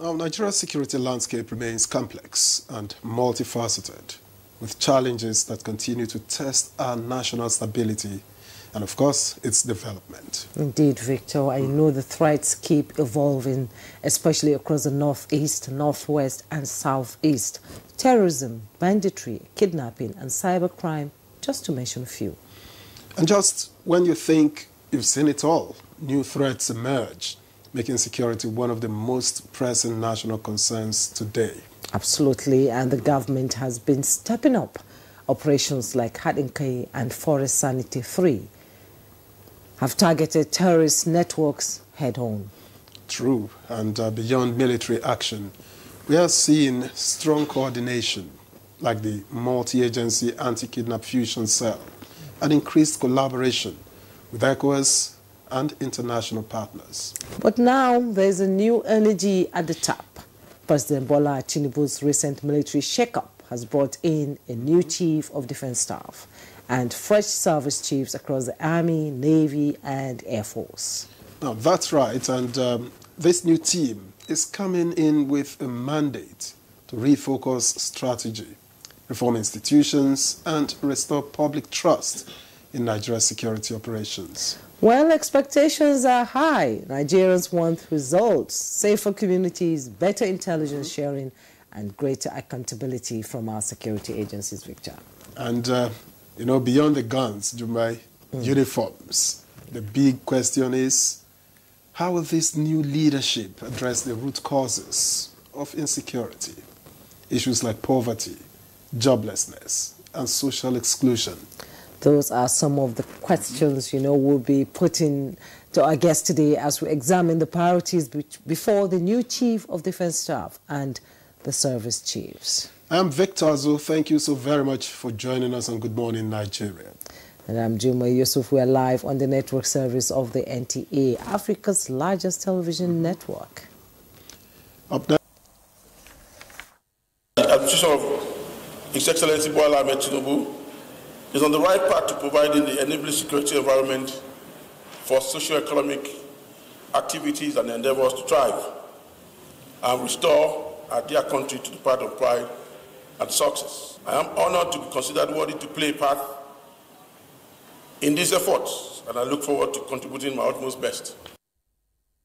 Now, Nigeria's security landscape remains complex and multifaceted, with challenges that continue to test our national stability and, of course, its development. Indeed, Victor. I know the threats keep evolving, especially across the northeast, northwest, and southeast. Terrorism, banditry, kidnapping, and cybercrime, just to mention a few. And just when you think you've seen it all, new threats emerge, making security one of the most pressing national concerns today. Absolutely, and the government has been stepping up. Operations like Hadinkai and Forest Sanity 3 have targeted terrorist networks head-on. True, and beyond military action, we are seeing strong coordination, like the multi-agency anti-kidnap fusion cell, and increased collaboration with ECOWAS and international partners. But now there's a new energy at the top. President Bola Tinubu's recent military shake-up has brought in a new chief of defense staff and fresh service chiefs across the Army, Navy, and Air Force. Now, that's right, and this new team is coming in with a mandate to refocus strategy, reform institutions, and restore public trust in Nigeria's security operations. Well, expectations are high. Nigerians want results, safer communities, better intelligence sharing, and greater accountability from our security agencies, Victor. And, you know, beyond the guns, Jumai, uniforms, the big question is, how will this new leadership address the root causes of insecurity? Issues like poverty, joblessness, and social exclusion. Those are some of the questions, we'll be putting to our guests today as we examine the priorities before the new Chief of Defense Staff and the service chiefs. I'm Victor Azu. Thank you so very much for joining us on Good Morning Nigeria. And I'm Juma Yusuf. We're live on the network service of the NTA, Africa's largest television network. Up next. The administration of His Excellency Bola Tinubu is on the right path to providing the enabling security environment for socio-economic activities and endeavors to thrive and restore our dear country to the path of pride and success. I am honored to be considered worthy to play a part in these efforts, and I look forward to contributing my utmost best.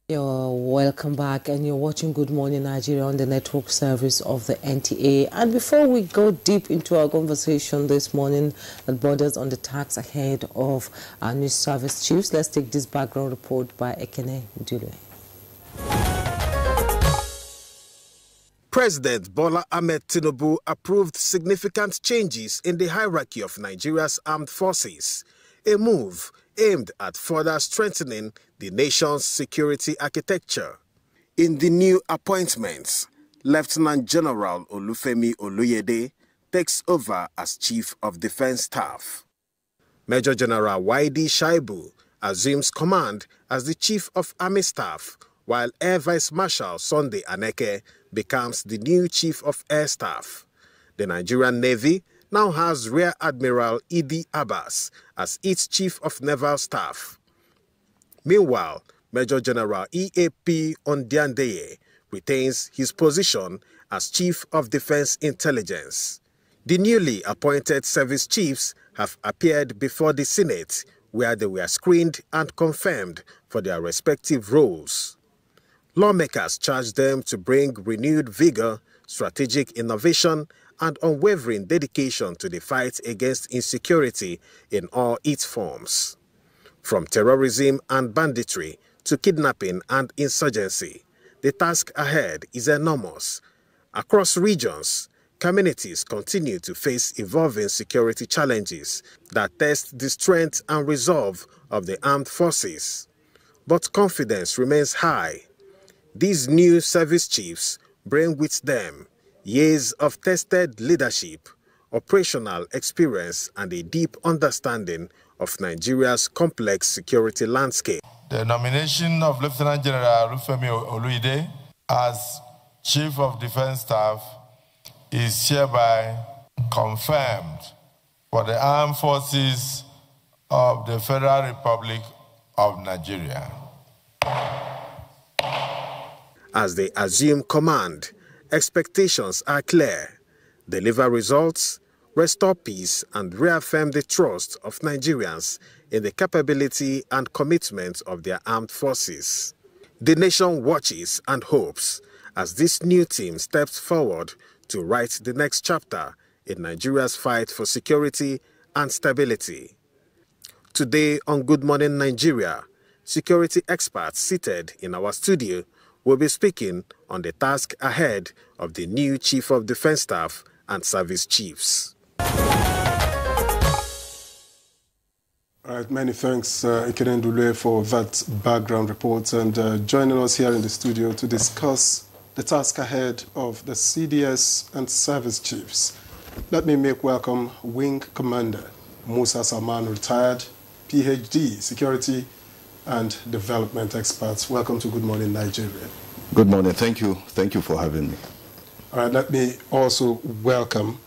You're welcome back, and you're watching Good Morning Nigeria on the network service of the NTA. And before we go deep into our conversation this morning that borders on the tax ahead of our new service chiefs, let's take this background report by Ekene Dule. President Bola Ahmed Tinubu approved significant changes in the hierarchy of Nigeria's armed forces, a move aimed at further strengthening the nation's security architecture. In the new appointments, Lieutenant General Olufemi Oluyede takes over as Chief of Defense Staff. Major General Waidi Shaibu assumes command as the Chief of Army Staff, while Air Vice Marshal Sunday Aneke becomes the new Chief of Air Staff. The Nigerian Navy now has Rear Admiral Idi Abbas as its Chief of Naval Staff. Meanwhile, Major General EAP Ondiandeye retains his position as Chief of Defense Intelligence. The newly appointed service chiefs have appeared before the Senate, where they were screened and confirmed for their respective roles. Lawmakers charged them to bring renewed vigor, strategic innovation, and unwavering dedication to the fight against insecurity in all its forms. From terrorism and banditry to kidnapping and insurgency, the task ahead is enormous. Across regions, communities continue to face evolving security challenges that test the strength and resolve of the armed forces. But confidence remains high. These new service chiefs bring with them years of tested leadership, operational experience, and a deep understanding of Nigeria's complex security landscape. The nomination of Lieutenant General Olufemi Oluyede as Chief of Defense Staff is hereby confirmed for the Armed Forces of the Federal Republic of Nigeria. As they assume command, expectations are clear: deliver results, restore peace, and reaffirm the trust of Nigerians in the capability and commitment of their armed forces. The nation watches and hopes as this new team steps forward to write the next chapter in Nigeria's fight for security and stability. Today on Good Morning Nigeria, security experts seated in our studio will be speaking on the task ahead of the new Chief of Defense Staff and Service Chiefs. All right, many thanks, Ikenendule, for that background report, and joining us here in the studio to discuss the task ahead of the CDS and Service Chiefs. Let me make welcome Wing Commander Musa Salman, retired, PhD, Security and Development Experts. Welcome to Good Morning Nigeria. Good morning. Thank you. Thank you for having me. All right, let me also welcome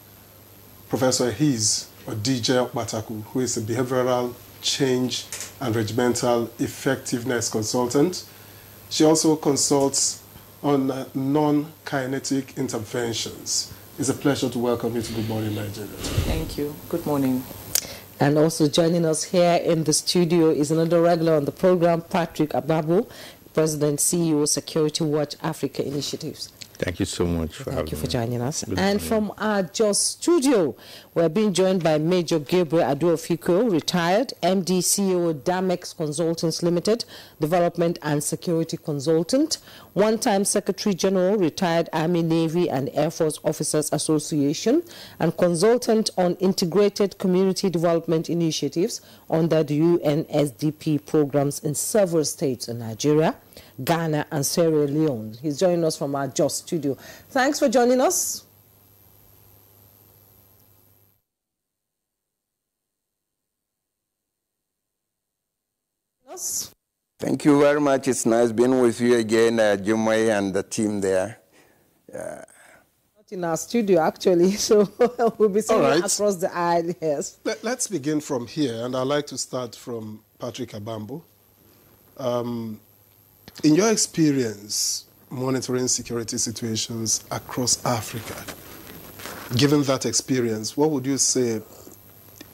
Professor Hiz Odije Bataku, who is a behavioral change and regimental effectiveness consultant. She also consults on non-kinetic interventions. It's a pleasure to welcome you to Good Morning Nigeria. Thank you. Good morning. And also joining us here in the studio is another regular on the program, Patrick Ababu, President, CEO, Security Watch Africa Initiatives. Thank you so much for having me. Thank you for joining us. Good and morning. From our Jos studio, we're being joined by Major Gabriel Aduofiko, retired, MD, CEO, Damex Consultants Limited, Development and Security Consultant, one-time Secretary General, retired Army, Navy and Air Force Officers Association, and consultant on integrated community development initiatives under the UNSDP programs in several states in Nigeria, Ghana and Sierra Leone. He's joining us from our Jos studio. Thanks for joining us. Thank you very much. It's nice being with you again, Jumai and the team there. Not in our studio, actually, so we'll be seeing across the aisle, yes. Let's begin from here, and I'd like to start from Patrick Abambo. In your experience monitoring security situations across Africa, given that experience, what would you say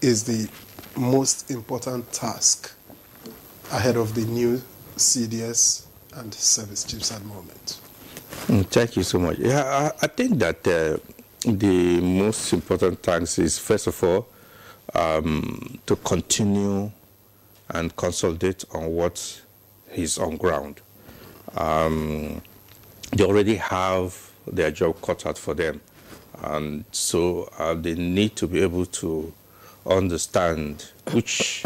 is the most important task ahead of the new CDS and Service Chiefs at the moment? Thank you so much. Yeah, I think that the most important task is, first of all, to continue and consolidate on what is on ground. They already have their job cut out for them, and so they need to be able to understand, which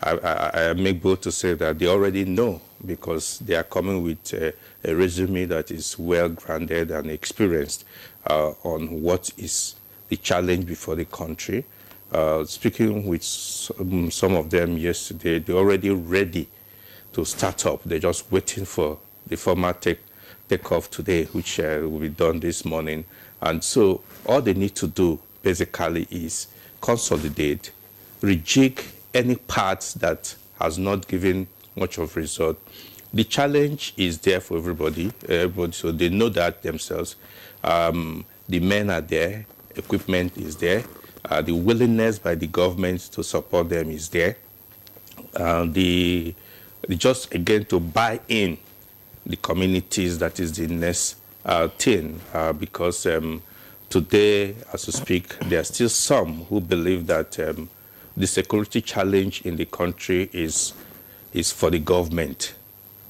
I make bold to say that they already know, because they are coming with a resume that is well-grounded and experienced on what is the challenge before the country. Speaking with some of them yesterday, they're already ready to start up. They're just waiting for the formal take-off today, which will be done this morning. And so all they need to do basically is consolidate, rejig any parts that has not given much of result. The challenge is there for everybody, so they know that themselves. The men are there, equipment is there, the willingness by the government to support them is there. Just again to buy in the communities, that is the next thing, because today, as we speak, there are still some who believe that the security challenge in the country is for the government.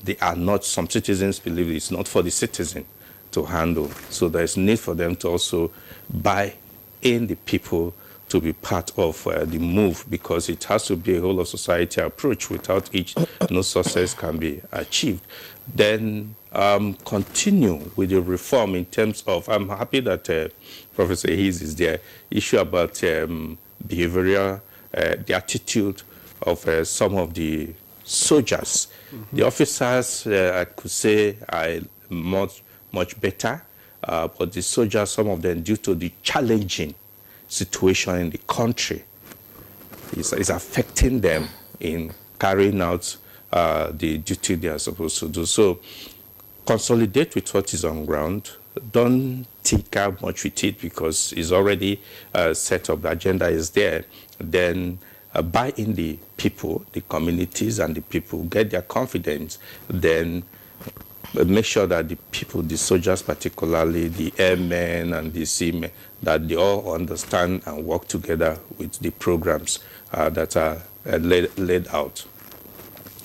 They are not, some citizens believe it's not for the citizen to handle. So there's need for them to also buy in the people to be part of the move, because it has to be a whole of society approach. Without which, no success can be achieved. Then continue with the reform in terms of, I'm happy that Professor Hiz is there, issue about behavioral, the attitude of some of the soldiers. Mm-hmm. The officers, I could say, are much better, but the soldiers, some of them, due to the challenging situation in the country, is affecting them in carrying out the duty they are supposed to do. So consolidate with what is on ground. Don't tinker much with it because it's already set up. The agenda is there. Then buy in the people, the communities, and the people, get their confidence. Then make sure that the people, the soldiers particularly, the airmen and the seamen, that they all understand and work together with the programs that are laid out.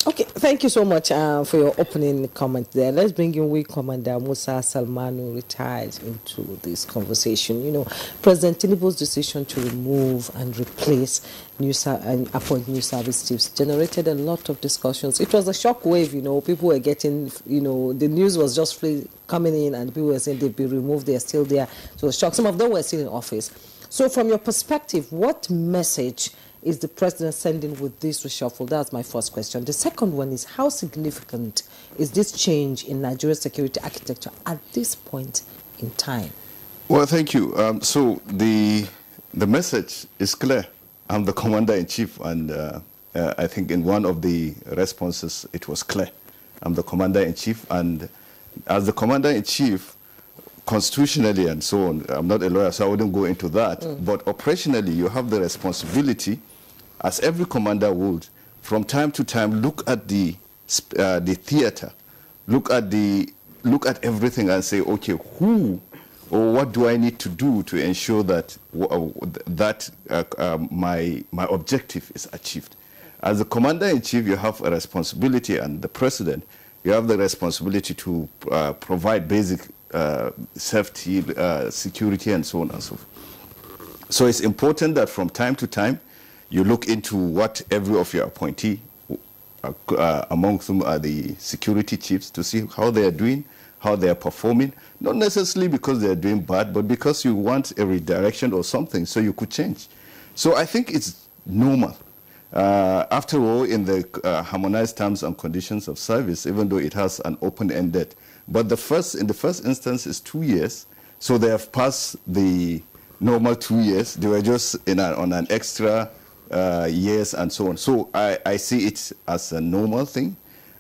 Okay, thank you so much for your opening comment there. Let's bring in Wing Commander Musa Salmanu, retired, into this conversation. You know, President Tinubu's decision to remove and replace and appoint new service chiefs generated a lot of discussions. It was a shock wave, you know. People were getting, you know, the news was just coming in and people were saying they've been removed, they're still there. So it was a shock. Some of them were still in office. So from your perspective, what message is the president sending with this reshuffle? That's my first question. The second one is, how significant is this change in Nigeria's security architecture at this point in time? Well, thank you. So the message is clear. I'm the commander-in-chief, and I think in one of the responses it was clear. I'm the commander-in-chief, and as the commander-in-chief, constitutionally and so on, I'm not a lawyer, so I wouldn't go into that, but operationally you have the responsibility, as every commander would, from time to time look at the theater, look at everything and say, okay, who or what do I need to do to ensure that my objective is achieved? As the commander-in-chief, you have a responsibility, and the president, you have the responsibility to provide basic safety, security, and so on and so forth. So it's important that from time to time, you look into what every of your appointee, amongst them are the security chiefs, to see how they are doing, how they are performing, not necessarily because they are doing bad, but because you want a redirection or something, so you could change. So I think it's normal. After all, in the harmonized terms and conditions of service, even though it has an open-ended, but in the first instance is 2 years, so they have passed the normal 2 years. They were just on an extra years and so on. So I see it as a normal thing.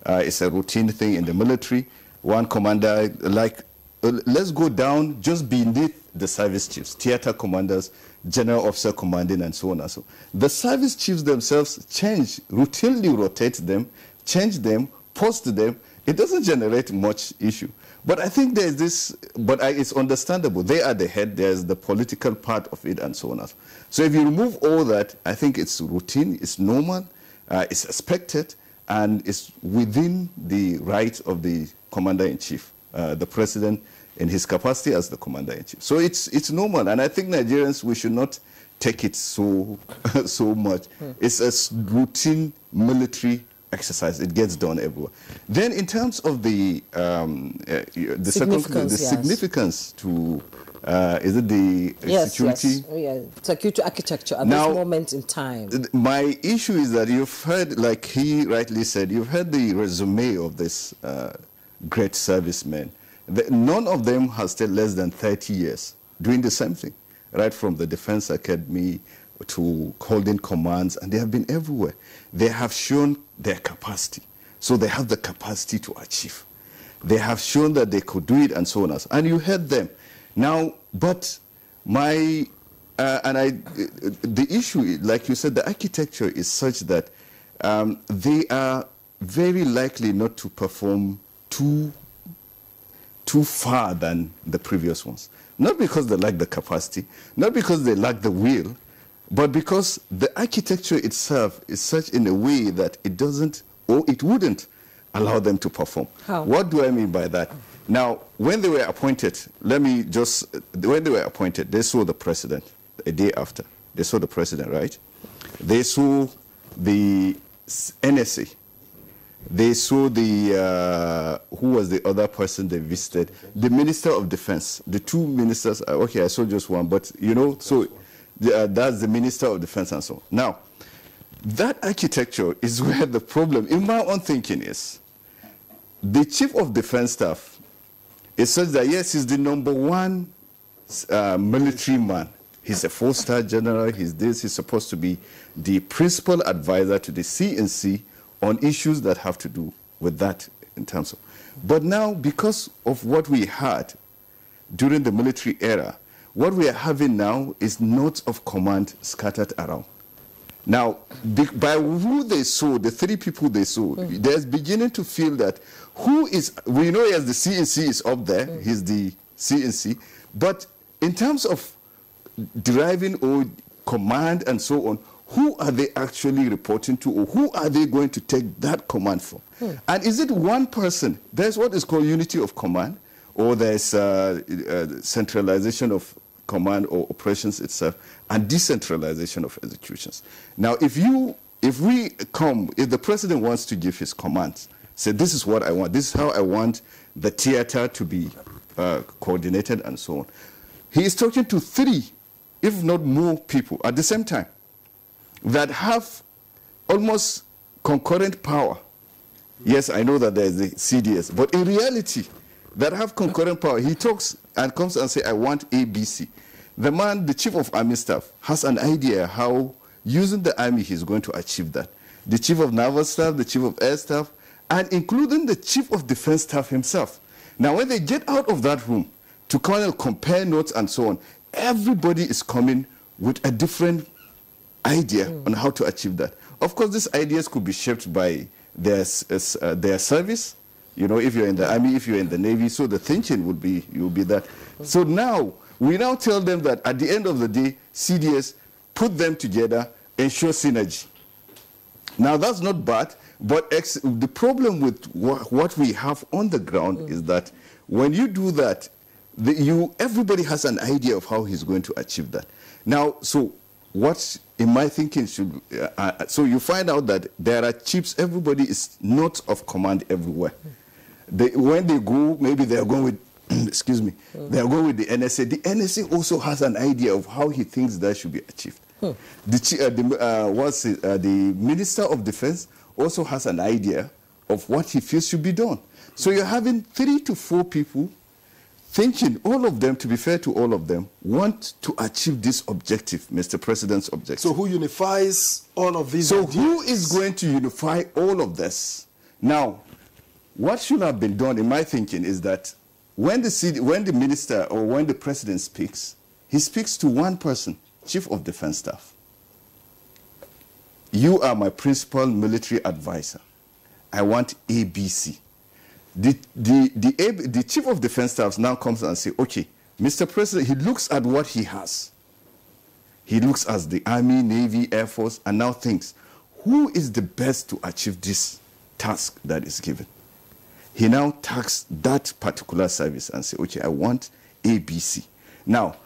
It's a routine thing in the military. One commander, let's go down just beneath the service chiefs, theater commanders, general officer commanding, and so on and so on. The service chiefs themselves routinely rotate them, change them, post them. It doesn't generate much issue. But I think there's this, it's understandable. They are the head, there's the political part of it, and so on. So if you remove all that, I think it's routine, it's normal, it's expected, and it's within the right of the commander-in-chief, the president, in his capacity as the commander-in-chief. So it's normal, and I think Nigerians, we should not take it so much. It's a routine military exercise. It gets done everywhere. Then in terms of the significance to, is it the security? Yes. Yeah. Security architecture at this moment in time. My issue is that you've heard, like he rightly said, you've heard the resume of this great servicemen. None of them has stayed less than 30 years doing the same thing, right from the Defense Academy to holding commands, and they have been everywhere. They have shown their capacity. So they have the capacity to achieve. They have shown that they could do it, and so on. And you heard them. Now, but the issue, like you said, the architecture is such that they are very likely not to perform too far than the previous ones. Not because they lack the capacity, not because they lack the will, but because the architecture itself is such in a way that it doesn't, or it wouldn't allow them to perform. How? What do I mean by that? Now, when they were appointed, when they were appointed, they saw the president a day after. They saw the president, right? They saw the NSA. They saw the, who was the other person they visited? The Minister of Defense. The two ministers, okay, I saw just one, but you know, so that's the Minister of Defense and so on. Now, that architecture is where the problem, in my own thinking, is. The Chief of Defense Staff is such that, yes, he's the #1 military man. He's a 4-star general, he's supposed to be the principal advisor to the CNC on issues that have to do with that in terms of. But now, because of what we had during the military era, what we are having now is nodes of command scattered around. Now, by who they saw, the three people they saw, they're beginning to feel that who is, we know as the CNC is up there, he's the CNC, but in terms of deriving or command and so on, who are they actually reporting to, or who are they going to take that command from? And is it one person? There's what is called unity of command, or there's centralization of command or operations itself, and decentralization of executions. Now, if the president wants to give his commands, say, this is what I want, this is how I want the theater to be coordinated and so on, he is talking to 3, if not more people at the same time that have almost concurrent power. Yes, I know that there is the CDS, but in reality, that have concurrent power. He talks and comes and says, I want ABC. The man, the chief of army staff, has an idea how, using the army, he's going to achieve that. The chief of naval staff, the chief of air staff, and including the chief of defense staff himself. Now, when they get out of that room to kind of compare notes and so on, everybody is coming with a different idea on how to achieve that. Of course, these ideas could be shaped by their service. You know, if you're in the army, if you're in the navy, so the thinking would be, you'll be that. So now, we now tell them that at the end of the day, CDS, put them together, ensure synergy. Now, that's not bad, but the problem with what we have on the ground is that when you do that, everybody has an idea of how he's going to achieve that. Now, so what, in my thinking, should... so you find out that there are chiefs, everybody is not of command everywhere. When they go, maybe they are going with, excuse me, they are going with the NSA. The NSA also has an idea of how he thinks that should be achieved. The Minister of Defense also has an idea of what he feels should be done. So you're having 3 to 4 people thinking, all of them, to be fair to all of them, want to achieve this objective, Mr. President's objective. So who unifies all of these? So who is going to unify all of this? Now, what should have been done, in my thinking, is that when the minister or when the president speaks, he speaks to one person, Chief of Defense Staff. You are my principal military advisor. I want ABC. The Chief of Defense Staff now comes and says, okay, Mr. President, he looks at what he has. He looks at the Army, Navy, Air Force, and now thinks, who is the best to achieve this task that is given? He now tags that particular service and says, okay, I want ABC. Now,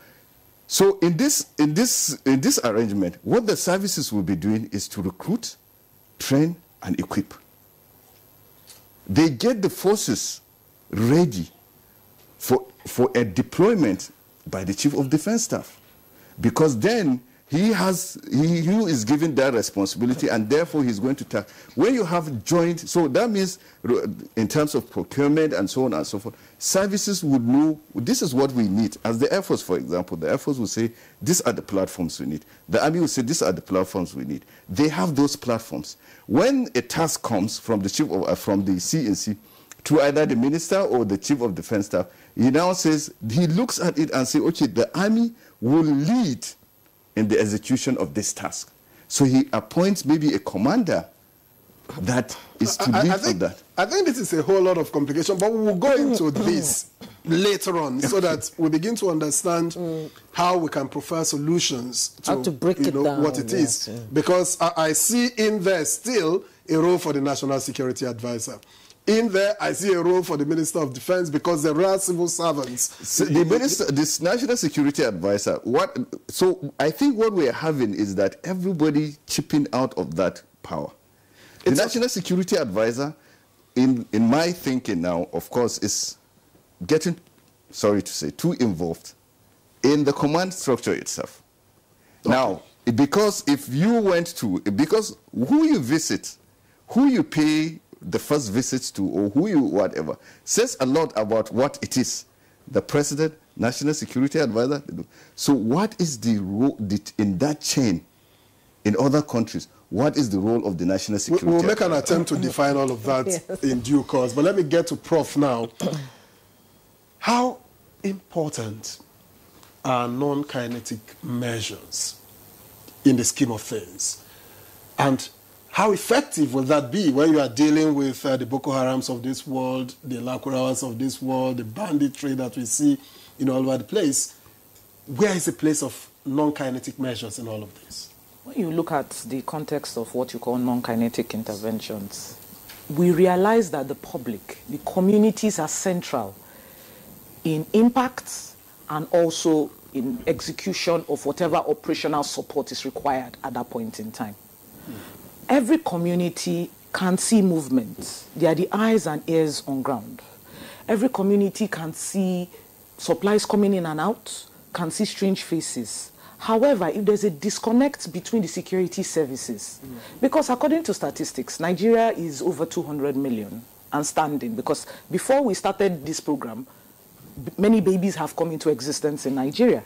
so in this arrangement, what the services will be doing is to recruit, train, and equip. They get the forces ready for a deployment by the Chief of Defense Staff, because then he is given that responsibility, and therefore he's going to task. When you have joint, so that means in terms of procurement and so on and so forth, services would know this is what we need. As the Air Force, for example, the Air Force will say, these are the platforms we need. The Army will say, these are the platforms we need. They have those platforms. When a task comes from the from the CNC to either the minister or the Chief of Defense Staff, he now says, he looks at it and says, okay, the Army will lead in the execution of this task. So he appoints maybe a commander that is to lead on that. I think this is a whole lot of complication, but we will go into this later on so that we begin to understand how we can prefer solutions to, how to break it down, what it is. Yeah. Because I see in there still a role for the National Security Advisor. In there, I see a role for the Minister of Defense because there are civil servants. So this National Security Advisor, so I think what we're having is that everybody chipping out of that power. The National Security Advisor, in my thinking now, of course, is getting, sorry to say, too involved in the command structure itself. Okay. Now, because if you went to, because who you visit, who you pay the first visits to, or who you whatever, says a lot about what it is. The President, National Security Advisor. So what is the role in that chain in other countries, what is the role of the national security? We'll make an attempt to define all of that in due course. But let me get to Prof now. How important are non-kinetic measures in the scheme of things? And how effective will that be when you are dealing with the Boko Harams of this world, the Lakurawas of this world, the banditry that we see all over the place? Where is the place of non-kinetic measures in all of this? When you look at the context of what you call non-kinetic interventions, we realize that the public, the communities are central in impact and also in execution of whatever operational support is required at that point in time. Every community can see movement. They are the eyes and ears on ground. Every community can see supplies coming in and out, can see strange faces. However, if there's a disconnect between the security services, because according to statistics, Nigeria is over 200 million and standing, because before we started this program, many babies have come into existence in Nigeria.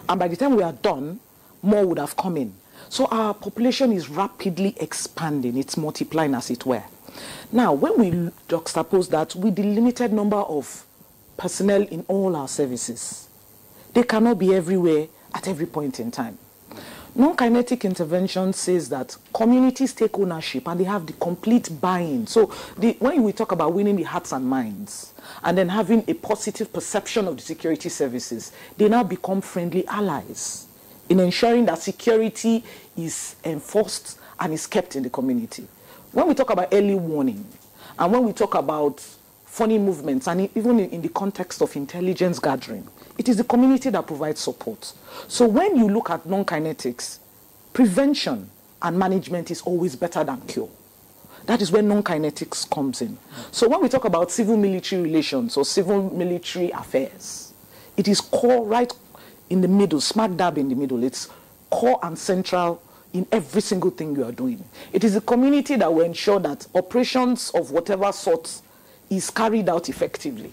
And by the time we are done, more would have come in. So our population is rapidly expanding. It's multiplying, as it were. Now, when we juxtapose that with the limited number of personnel in all our services, they cannot be everywhere at every point in time. Non-kinetic intervention says that communities take ownership and they have the complete buy-in. So when we talk about winning the hearts and minds and then having a positive perception of the security services, they now become friendly allies in ensuring that security is enforced and is kept in the community. When we talk about early warning and when we talk about funny movements and even in the context of intelligence gathering, it is the community that provides support. So when you look at non-kinetics, prevention and management is always better than cure. That is where non-kinetics comes in. So when we talk about civil-military relations or civil-military affairs, it is core right in the middle, smack dab in the middle. It's core and central in every single thing you are doing. It is the community that will ensure that operations of whatever sort is carried out effectively.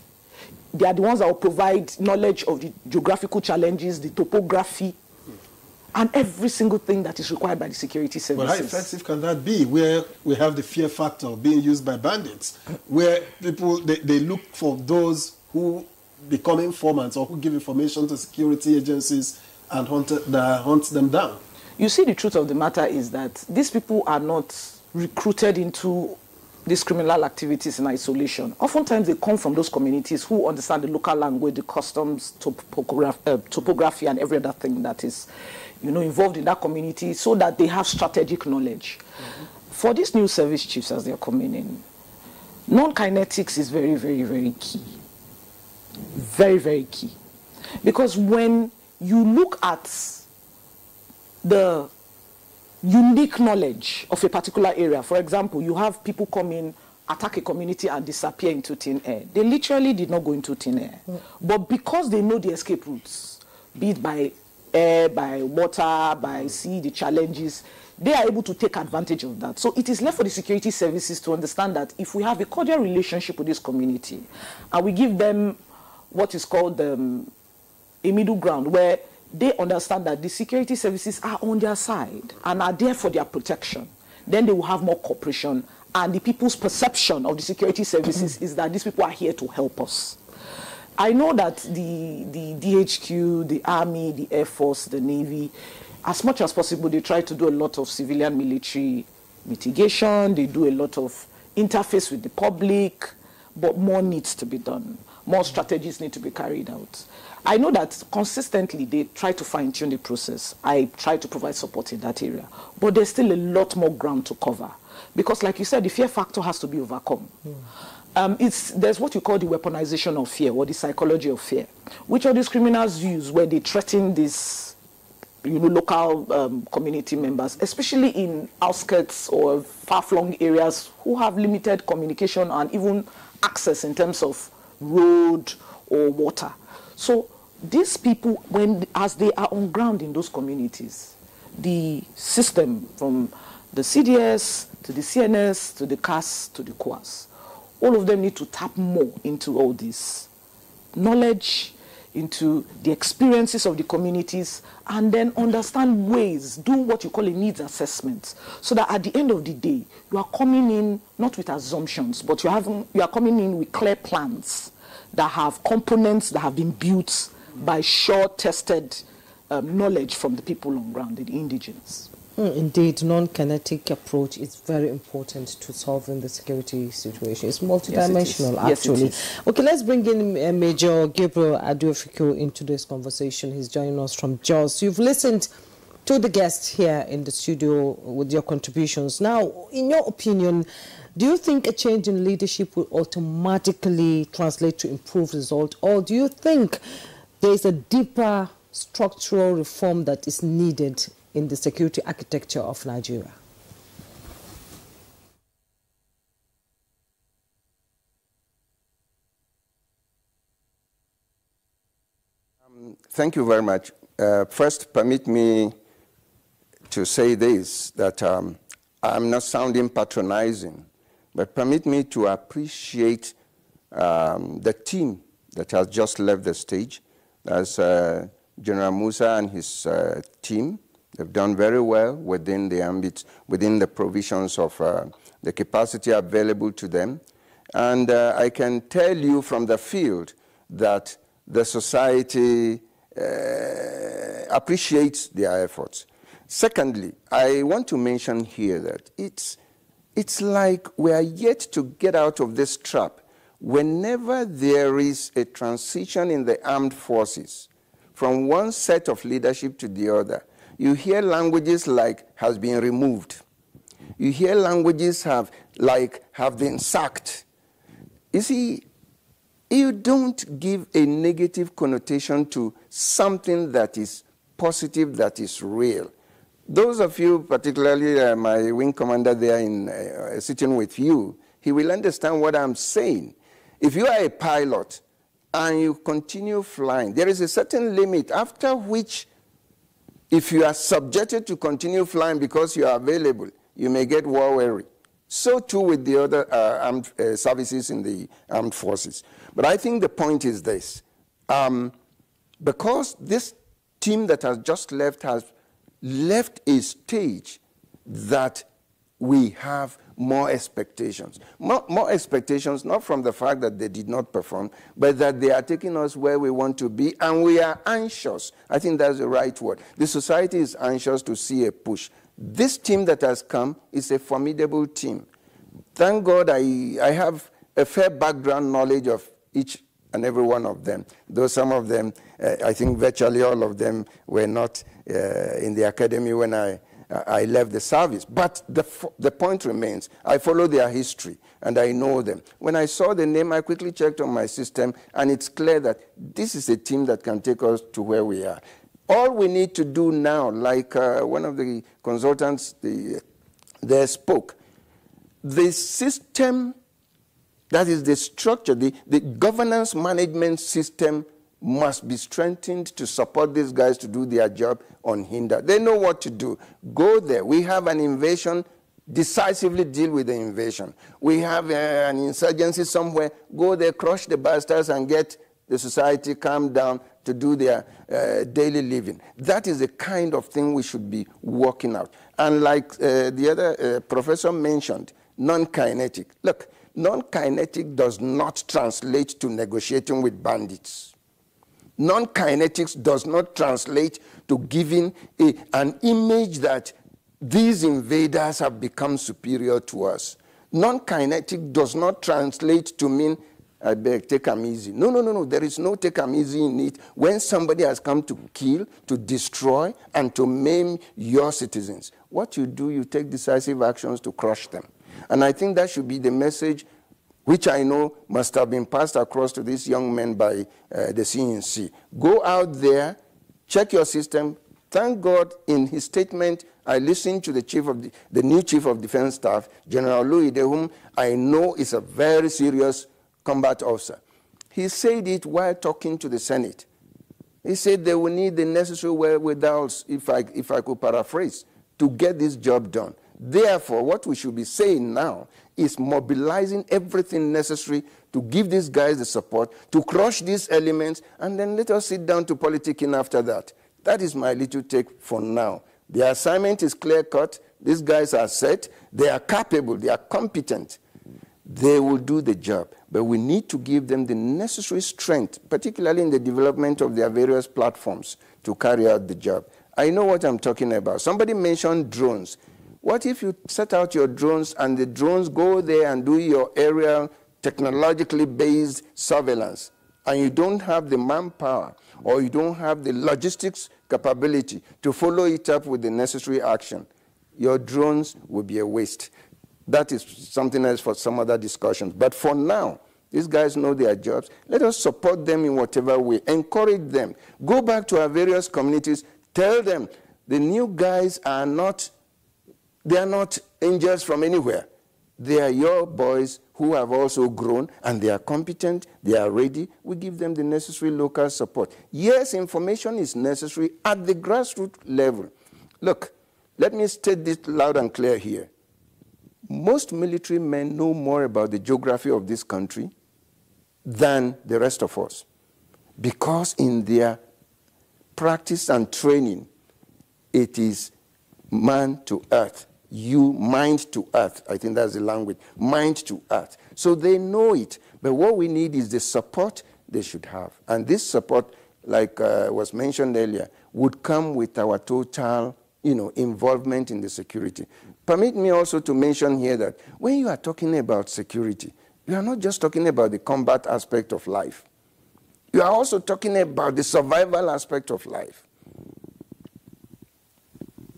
They are the ones that will provide knowledge of the geographical challenges, the topography, and every single thing that is required by the security services. But how effective can that be where we have the fear factor being used by bandits, where people, they look for those who become informants or who give information to security agencies and hunt them down? You see, the truth of the matter is that these people are not recruited into these criminal activities in isolation. Oftentimes they come from those communities who understand the local language, the customs, topography, and every other thing that is, involved in that community, so that they have strategic knowledge. For these new service chiefs as they are coming in, non-kinetics is very, very, very key. Very, very key. Because when you look at the unique knowledge of a particular area. For example, you have people come in, attack a community and disappear into thin air. They literally did not go into thin air. But because they know the escape routes, be it by air, by water, by sea, the challenges, they are able to take advantage of that. So it is left for the security services to understand that if we have a cordial relationship with this community and we give them what is called a middle ground where they understand that the security services are on their side and are there for their protection, then they will have more cooperation. And the people's perception of the security services is that these people are here to help us. I know that the DHQ, the Army, the Air Force, the Navy, as much as possible, they try to do a lot of civilian military mitigation. They do a lot of interface with the public, but more needs to be done. More strategies need to be carried out. I know that consistently they try to fine-tune the process. I try to provide support in that area. But there's still a lot more ground to cover. Because like you said, the fear factor has to be overcome. There's what you call the weaponization of fear, or the psychology of fear, which all these criminals use where they threaten these local community members, especially in outskirts or far-flung areas who have limited communication and even access in terms of road or water. So these people, as they are on ground in those communities, the system from the CDS to the CNS to the CAS to the COAS, all of them need to tap more into all this knowledge, into the experiences of the communities, and then understand ways, do what you call a needs assessment, so that at the end of the day, you are coming in not with assumptions, but you are coming in with clear plans that have components that have been built by sure tested knowledge from the people on ground, the indigenous. Indeed, non-kinetic approach is very important to solving the security situation. It's multidimensional, actually. Yes, okay, let's bring in Major Gabriel Aduofiko into this conversation. He's joining us from Jos. You've listened to the guests here in the studio with your contributions. Now, in your opinion, do you think a change in leadership will automatically translate to improved results, or do you think there is a deeper structural reform that is needed in the security architecture of Nigeria? Thank you very much. First, permit me to say this, that I'm not sounding patronizing, but permit me to appreciate the team that has just left the stage. That's General Musa and his team. They've done very well within the ambit, within the provisions of the capacity available to them. And I can tell you from the field that the society appreciates their efforts. Secondly, I want to mention here that it's like we are yet to get out of this trap. Whenever there is a transition in the armed forces from one set of leadership to the other, you hear languages like has been removed. You hear languages have been sacked. You see, you don't give a negative connotation to something that is positive, that is real. Those of you, particularly my wing commander there in sitting with you, he will understand what I'm saying. If you are a pilot and you continue flying, there is a certain limit after which, if you are subjected to continue flying because you are available, you may get war weary. So too with the other armed services in the armed forces. But I think the point is this. Because this team that has just left has left a stage that we have more expectations. More expectations, not from the fact that they did not perform, but that they are taking us where we want to be, and we are anxious. I think that's the right word. The society is anxious to see a push. This team that has come is a formidable team. Thank God I have a fair background knowledge of each and every one of them, though some of them, I think virtually all of them were not in the academy when I left the service. But the point remains, I follow their history and I know them. When I saw the name, I quickly checked on my system, and it's clear that this is a team that can take us to where we are. All we need to do now, like one of the consultants there spoke, the system, that is the structure, the governance management system must be strengthened to support these guys to do their job unhindered. They know what to do. Go there. We have an invasion, decisively deal with the invasion. We have an insurgency somewhere. Go there, crush the bastards, and get the society calm down to do their daily living. That is the kind of thing we should be working out. And like the other professor mentioned, non-kinetic. Look, non-kinetic does not translate to negotiating with bandits. Non-kinetics does not translate to giving an image that these invaders have become superior to us. Non-kinetic does not translate to mean, I beg, take them easy. No. There is no take them easy in it when somebody has come to kill, to destroy, and to maim your citizens. What you do, you take decisive actions to crush them. And I think that should be the message which I know must have been passed across to these young men by the CNC. Go out there, check your system. Thank God, in his statement, I listened to the new Chief of Defense Staff, General Louis, whom I know is a very serious combat officer. He said it while talking to the Senate. He said they will need the necessary wherewithals, if I could paraphrase, to get this job done. Therefore, what we should be saying now is mobilizing everything necessary to give these guys the support, to crush these elements, and then let us sit down to politicking after that. That is my little take for now. The assignment is clear-cut. These guys are set. They are capable. They are competent. They will do the job. But we need to give them the necessary strength, particularly in the development of their various platforms, to carry out the job. I know what I'm talking about. Somebody mentioned drones. What if you set out your drones and the drones go there and do your aerial, technologically based surveillance, and you don't have the manpower or you don't have the logistics capability to follow it up with the necessary action? Your drones will be a waste. That is something else for some other discussions. But for now, these guys know their jobs. Let us support them in whatever way. Encourage them. Go back to our various communities. Tell them the new guys are not, they are not angels from anywhere. They are your boys who have also grown, and they are competent, they are ready. We give them the necessary local support. Yes, information is necessary at the grassroots level. Look, let me state this loud and clear here. Most military men know more about the geography of this country than the rest of us, because in their practice and training, it is man to earth. You mind to earth. I think that's the language. Mind to earth. So they know it. But what we need is the support they should have. And this support, like was mentioned earlier, would come with our total, involvement in the security. Permit me also to mention here that when you are talking about security, you are not just talking about the combat aspect of life. You are also talking about the survival aspect of life.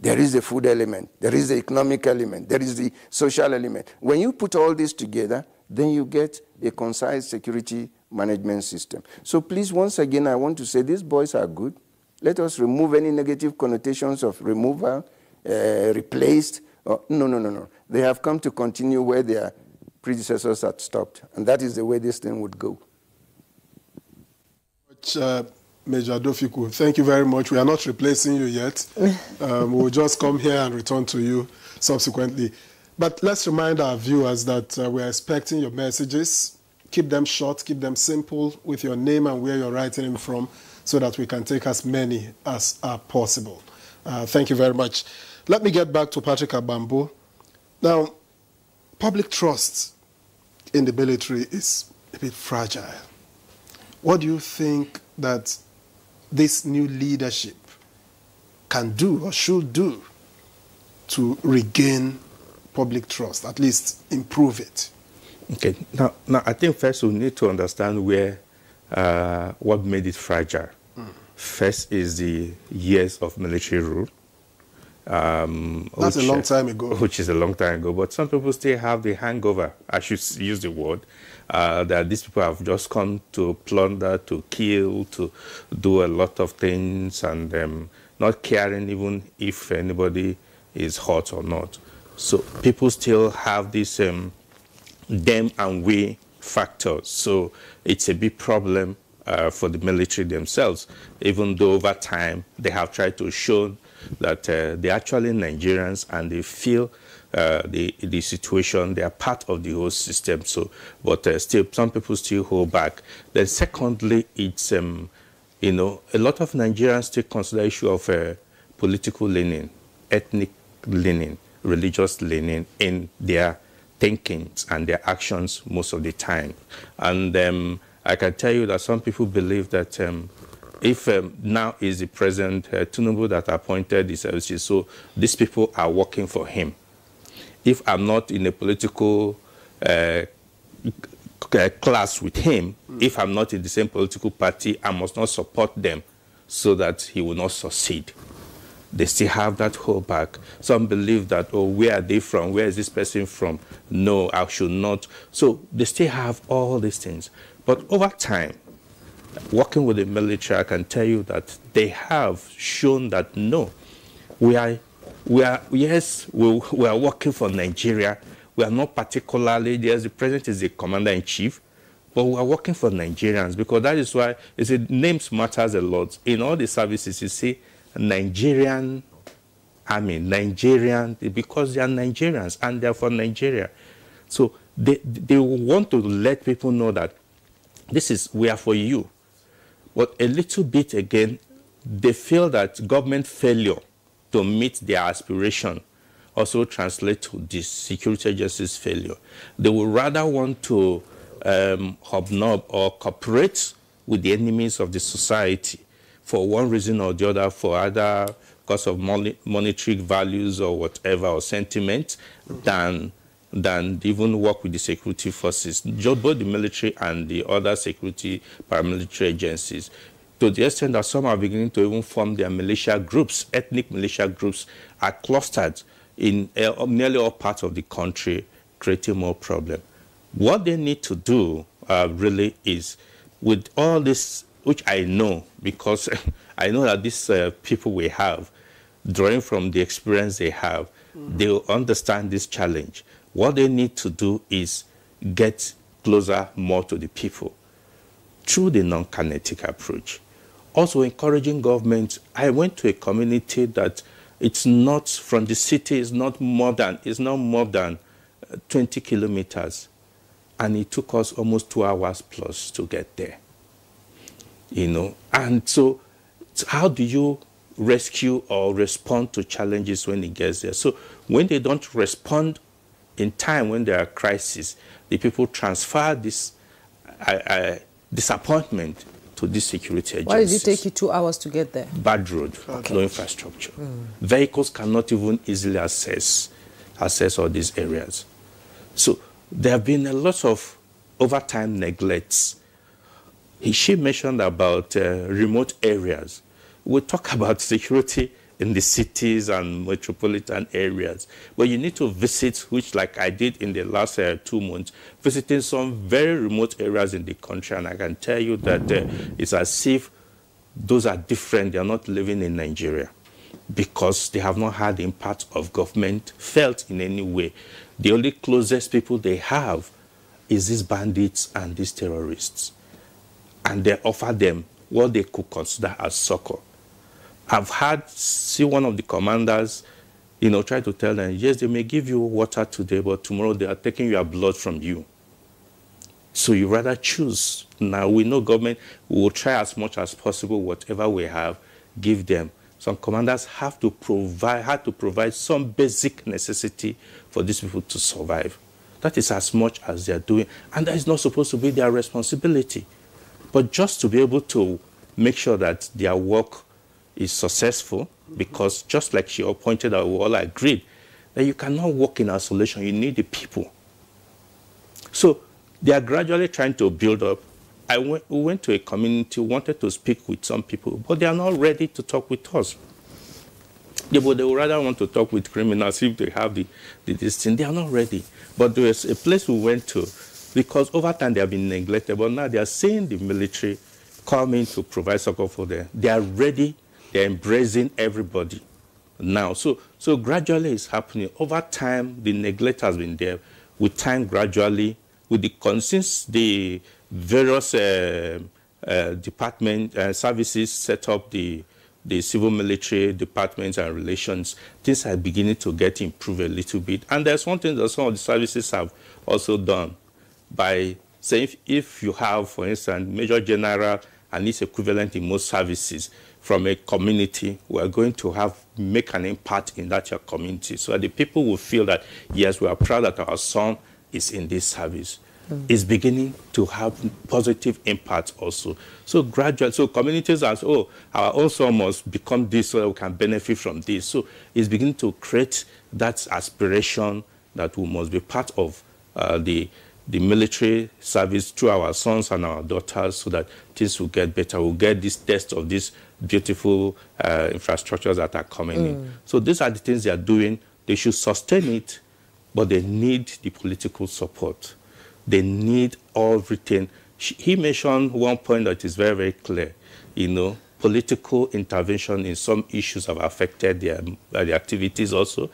There is the food element, there is the economic element, there is the social element. When you put all this together, then you get a concise security management system. So please, once again, I want to say these boys are good. Let us remove any negative connotations of removal, replaced. No. They have come to continue where their predecessors had stopped. And that is the way this thing would go. Major Dofiku, thank you very much. We are not replacing you yet. We'll just come here and return to you subsequently. But let's remind our viewers that we are expecting your messages. Keep them short, keep them simple, with your name and where you're writing them from, so that we can take as many as are possible. Thank you very much. Let me get back to Patrick Abambo. Now, public trust in the military is a bit fragile. What do you think that this new leadership can do or should do to regain public trust, at least improve it? Okay. Now I think first we need to understand where what made it fragile. First is the years of military rule. That's a long time ago. Which is a long time ago. But some people still have the hangover, I should use the word, that these people have just come to plunder, to kill, to do a lot of things, and not caring even if anybody is hurt or not. So people still have this them and we factor. So it's a big problem for the military themselves, even though over time they have tried to show that they're actually Nigerians and they feel the situation, they are part of the whole system. So, but still, some people still hold back. Then secondly, it's, a lot of Nigerians still consider issue of political leaning, ethnic leaning, religious leaning in their thinkings and their actions most of the time. And I can tell you that some people believe that if now is the President Tinubu that appointed the services, so these people are working for him. If I'm not in a political class with him, if I'm not in the same political party, I must not support them so that he will not succeed. They still have that holdback. Some believe that, oh, where are they from? Where is this person from? No, I should not. So they still have all these things. But over time, working with the military, I can tell you that they have shown that, no, we are working for Nigeria. We are not particularly, yes, the president is the commander-in-chief, but we are working for Nigerians, because that is why names matters a lot. In all the services, you see Nigerian army, Nigerian, because they are Nigerians and they're for Nigeria. So they want to let people know that we are for you. But a little bit again, they feel that government failure to meet their aspiration also translate to the security agencies' failure. They would rather want to hobnob or cooperate with the enemies of the society for one reason or the other, for either because of monetary values or whatever, or sentiment, than even work with the security forces, both the military and the other security paramilitary agencies, to the extent that some are beginning to even form their militia groups. Ethnic militia groups are clustered in nearly all parts of the country, creating more problem. What they need to do really is, with all this, which I know, because I know that these people we have, drawing from the experience they have, they will understand this challenge. What they need to do is get closer more to the people through the non-kinetic approach. Also encouraging government. I went to a community that it's not from the city, it's not more than 20 kilometers. And it took us almost 2 hours plus to get there. And so how do you rescue or respond to challenges when it gets there? So when they don't respond in time, when there are crises, the people transfer this disappointment to this security agencies. Why did it take you 2 hours to get there? Bad road, no infrastructure. Vehicles cannot even easily access all these areas. So there have been a lot of overtime neglects. She mentioned about remote areas. We talk about security in the cities and metropolitan areas, but you need to visit, which like I did in the last 2 months, visiting some very remote areas in the country, and I can tell you that it's as if those are different. They are not living in Nigeria because they have not had the impact of government felt in any way. The only closest people they have is these bandits and these terrorists, and they offer them what they could consider as succor. I've seen one of the commanders, try to tell them, yes, they may give you water today, but tomorrow they are taking your blood from you. So you rather choose. Now we know government will try as much as possible, whatever we have, give them. Some commanders had to provide some basic necessity for these people to survive. That is as much as they are doing, and that is not supposed to be their responsibility. But just to be able to make sure that their work is successful, because just like she pointed out, we all agreed that you cannot work in isolation. You need the people. So they are gradually trying to build up. We went to a community, wanted to speak with some people, but they are not ready to talk with us. They would rather want to talk with criminals if they have this thing. They are not ready. But there was a place we went to, because over time they have been neglected, but now they are seeing the military coming to provide support for them. They are ready. They're embracing everybody now. So gradually it's happening. Over time, the neglect has been there. With time, gradually, with since the various department services set up the civil military departments and relations, things are beginning to get improved a little bit. And there's one thing that some of the services have also done by saying if you have, for instance, Major General and its equivalent in most services from a community, we are going to make an impact in that your community, so that the people will feel that, yes, we are proud that our son is in this service. It's beginning to have positive impact also. So gradually, so communities are, our own son must become this so that we can benefit from this. So it's beginning to create that aspiration that we must be part of the military service through our sons and our daughters, so that things will get better. We'll get this test of these beautiful infrastructures that are coming in. So these are the things they are doing. They should sustain it, but they need the political support. They need everything. He mentioned one point that is very, very clear. Political intervention in some issues have affected their activities also.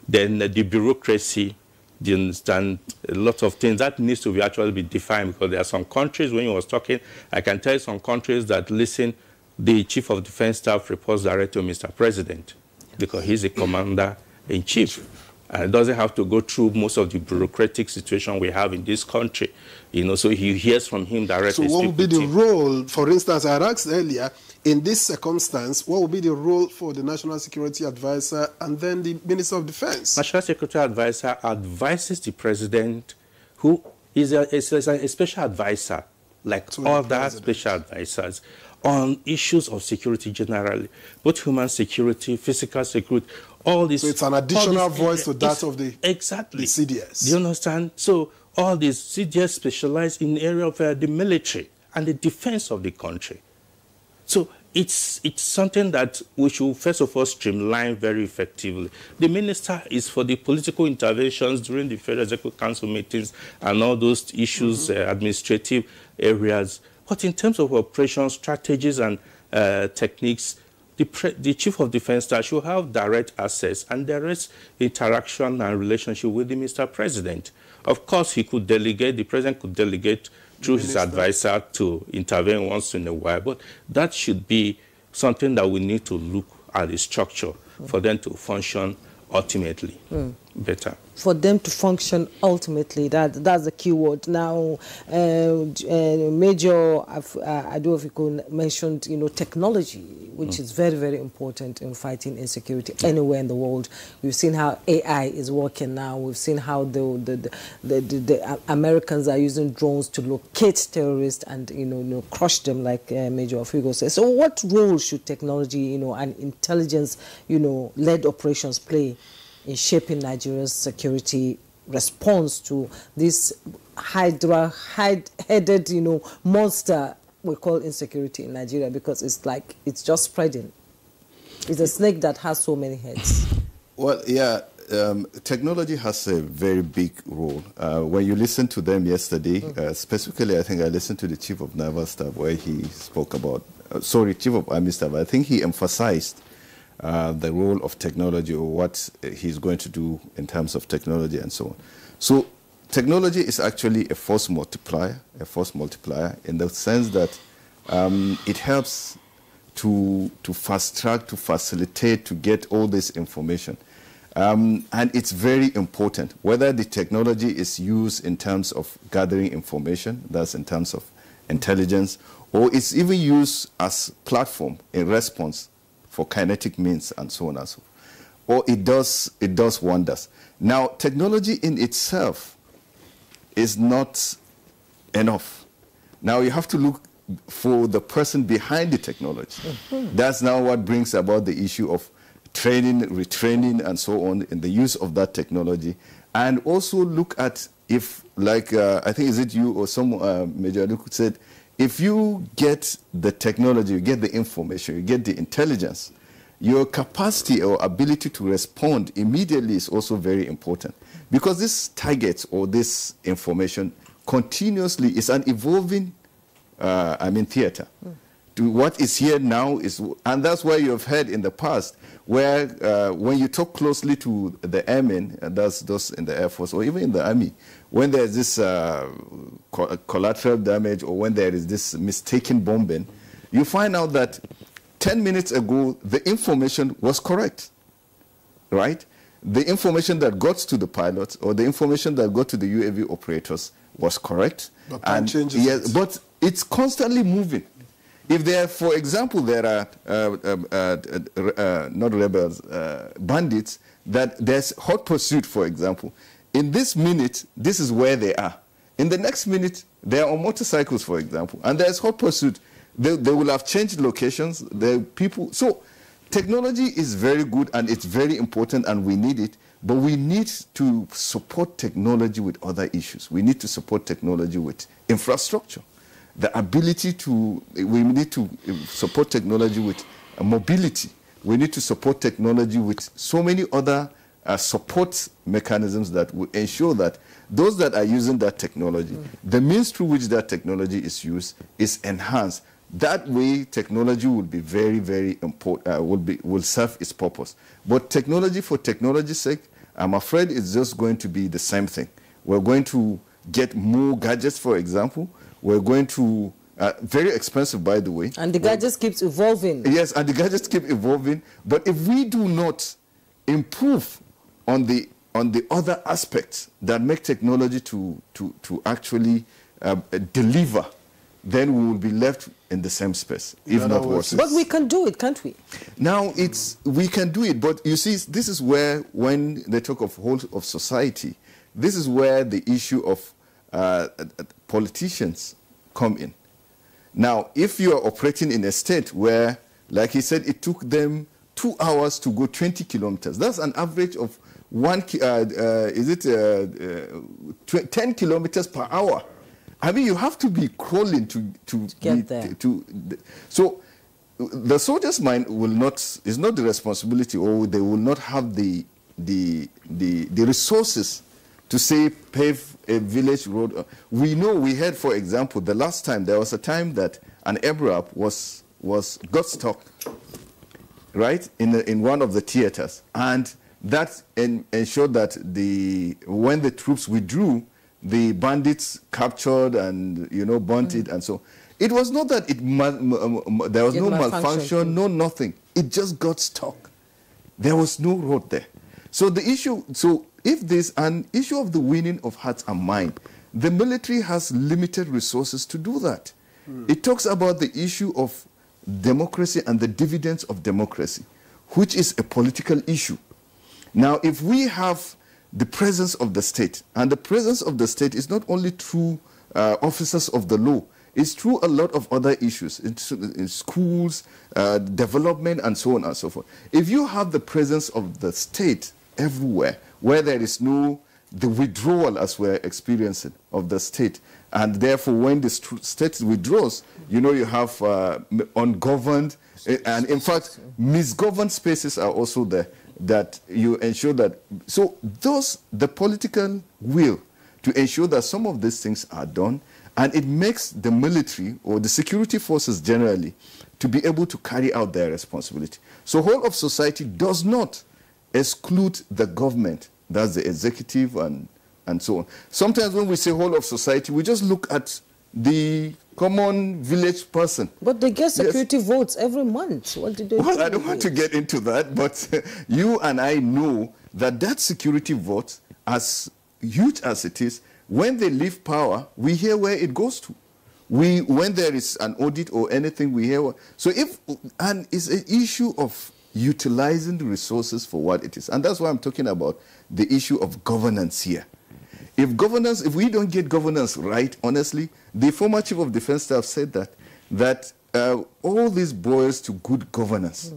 Then the bureaucracy, do you understand, a lot of things that needs to actually be defined, because there are some countries, when you was talking, I can tell you some countries that listen, the Chief of Defense Staff reports directly to Mr. President. because he's a commander-in-chief. And it doesn't have to go through most of the bureaucratic situation we have in this country. You know, so he hears from him directly. So what would be the role, for instance, I asked earlier, in this circumstance, what would be the role for the National Security Advisor and then the Minister of Defense? National Security Advisor advises the president, who is a special advisor, like other special advisors, on issues of security generally, both human security, physical security, all this. So it's an additional voice to that of the CDS. Do you understand? So all these CDS specialize in the area of the military and the defense of the country. So it's something that we should first of all streamline very effectively. The minister is for the political interventions during the Federal Executive Council meetings and all those issues, administrative areas. But in terms of operations, strategies, and techniques, the Chief of Defense Staff should have direct access and direct interaction and relationship with the Mr. President. Of course, he could delegate, the President could delegate through his advisor to intervene once in a while, but that should be something that we need to look at the structure for them to function ultimately better. For them to function ultimately, that's the key word. Now, Major Adofikun mentioned, technology, which is very, very important in fighting insecurity anywhere in the world. We've seen how AI is working now. We've seen how the Americans are using drones to locate terrorists and crush them, like Major Afigo says. So, what role should technology, and intelligence, led operations play in shaping Nigeria's security response to this hide-headed, monster we call insecurity in Nigeria, because it's just spreading. It's a snake that has so many heads. Well, yeah, technology has a very big role. When you listen to them yesterday, specifically, I think I listened to the Chief of Naval Staff where he spoke about, Chief of Army Staff. I think he emphasized the role of technology, or what he's going to do in terms of technology and so on. So technology is actually a force multiplier in the sense that it helps to fast track, to facilitate, to get all this information. And it's very important, whether the technology is used in terms of gathering information, that's in terms of intelligence, or it's even used as platform in response for kinetic means and so on and so forth. Or it does wonders. Now, technology in itself is not enough. Now, you have to look for the person behind the technology. That's now what brings about the issue of training, retraining, and so on in the use of that technology. And also look at if, like, I think, is it you or some Major Luke said, if you get the technology, you get the information, you get the intelligence, your capacity or ability to respond immediately is also very important. Because this target or this information continuously is an evolving, theater. To what is here now is, and that's why you have heard in the past, where when you talk closely to the airmen, and that's those in the Air Force or even in the Army, when there's this collateral damage or when there is this mistaken bombing, you find out that 10 minutes ago, the information was correct, right? The information that got to the pilots or the information that got to the UAV operators was correct. But time changes. Yes, but it's constantly moving. If there, for example, there are not rebels, bandits, that there's hot pursuit, for example. In this minute, this is where they are. In the next minute, they are on motorcycles, for example, and there's hot pursuit. They will have changed locations. The people. So technology is very good and it's very important and we need it, but we need to support technology with other issues. We need to support technology with infrastructure. The ability to, we need to support technology with mobility. We need to support technology with so many other support mechanisms that will ensure that those that are using that technology, the means through which that technology is used is enhanced. That way, technology will be very, very important, will serve its purpose. But technology for technology's sake, I'm afraid it's just going to be the same thing. We're going to get more gadgets, for example. We're going to very expensive, by the way. And the gadgets keeps evolving. Yes, and the gadgets keep evolving. But if we do not improve on the other aspects that make technology to actually deliver, then we will be left in the same space, if not worse. But we can do it, can't we? Now, we can do it, but you see, this is where, when they talk of whole of society, this is where the issue of politicians come in. Now, if you are operating in a state where, like he said, it took them 2 hours to go 20 kilometers, that's an average of 10 kilometers per hour. I mean, you have to be crawling to get there. So the soldiers' mind is not the responsibility, or they will not have the resources to say pave a village road. We heard, for example, the last time there was a time that an Arab got stuck, right, in one of the theaters, and that ensured that when the troops withdrew, the bandits captured and burnt it, and so it was not that there was no malfunction, no nothing. It just got stuck. There was no road there. So the issue, if there's an issue of the winning of hearts and mind, the military has limited resources to do that. It talks about the issue of democracy and the dividends of democracy, which is a political issue. Now, if we have the presence of the state, and the presence of the state is not only through officers of the law, it's through a lot of other issues, in schools, development, and so on and so forth. If you have the presence of the state everywhere, where there is the withdrawal, as we're experiencing, of the state, and therefore when the state withdraws, you have ungoverned, and in fact, misgoverned spaces are also there, that you ensure that, so the political will to ensure that some of these things are done, and it makes the military or the security forces generally to be able to carry out their responsibility. So whole of society does not exclude the government, that's the executive and so on. Sometimes when we say whole of society, we just look at the common village person. But they get security votes every month. What did they do? Well, I don't want to get into that, but you and I know that security vote, as huge as it is, when they leave power, we hear where it goes to. When there is an audit or anything, we hear. So and it's an issue of utilizing the resources for what it is. And that's why I'm talking about the issue of governance here. If we don't get governance right, honestly, the former Chief of Defense Staff said that all this boils to good governance.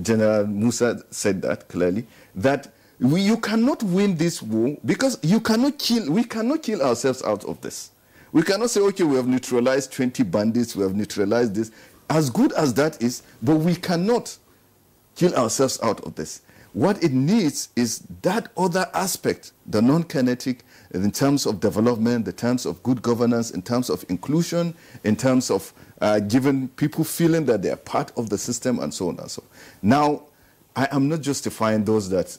General Musa said that clearly, that you cannot win this war because we cannot kill ourselves out of this. We cannot say, okay, we have neutralized 20 bandits, we have neutralized this. As good as that is, but we cannot kill ourselves out of this. What it needs is that other aspect, the non-kinetic, in terms of development, in terms of good governance, in terms of inclusion, in terms of giving people feeling that they are part of the system, and so on and so on. Now, I am not justifying those that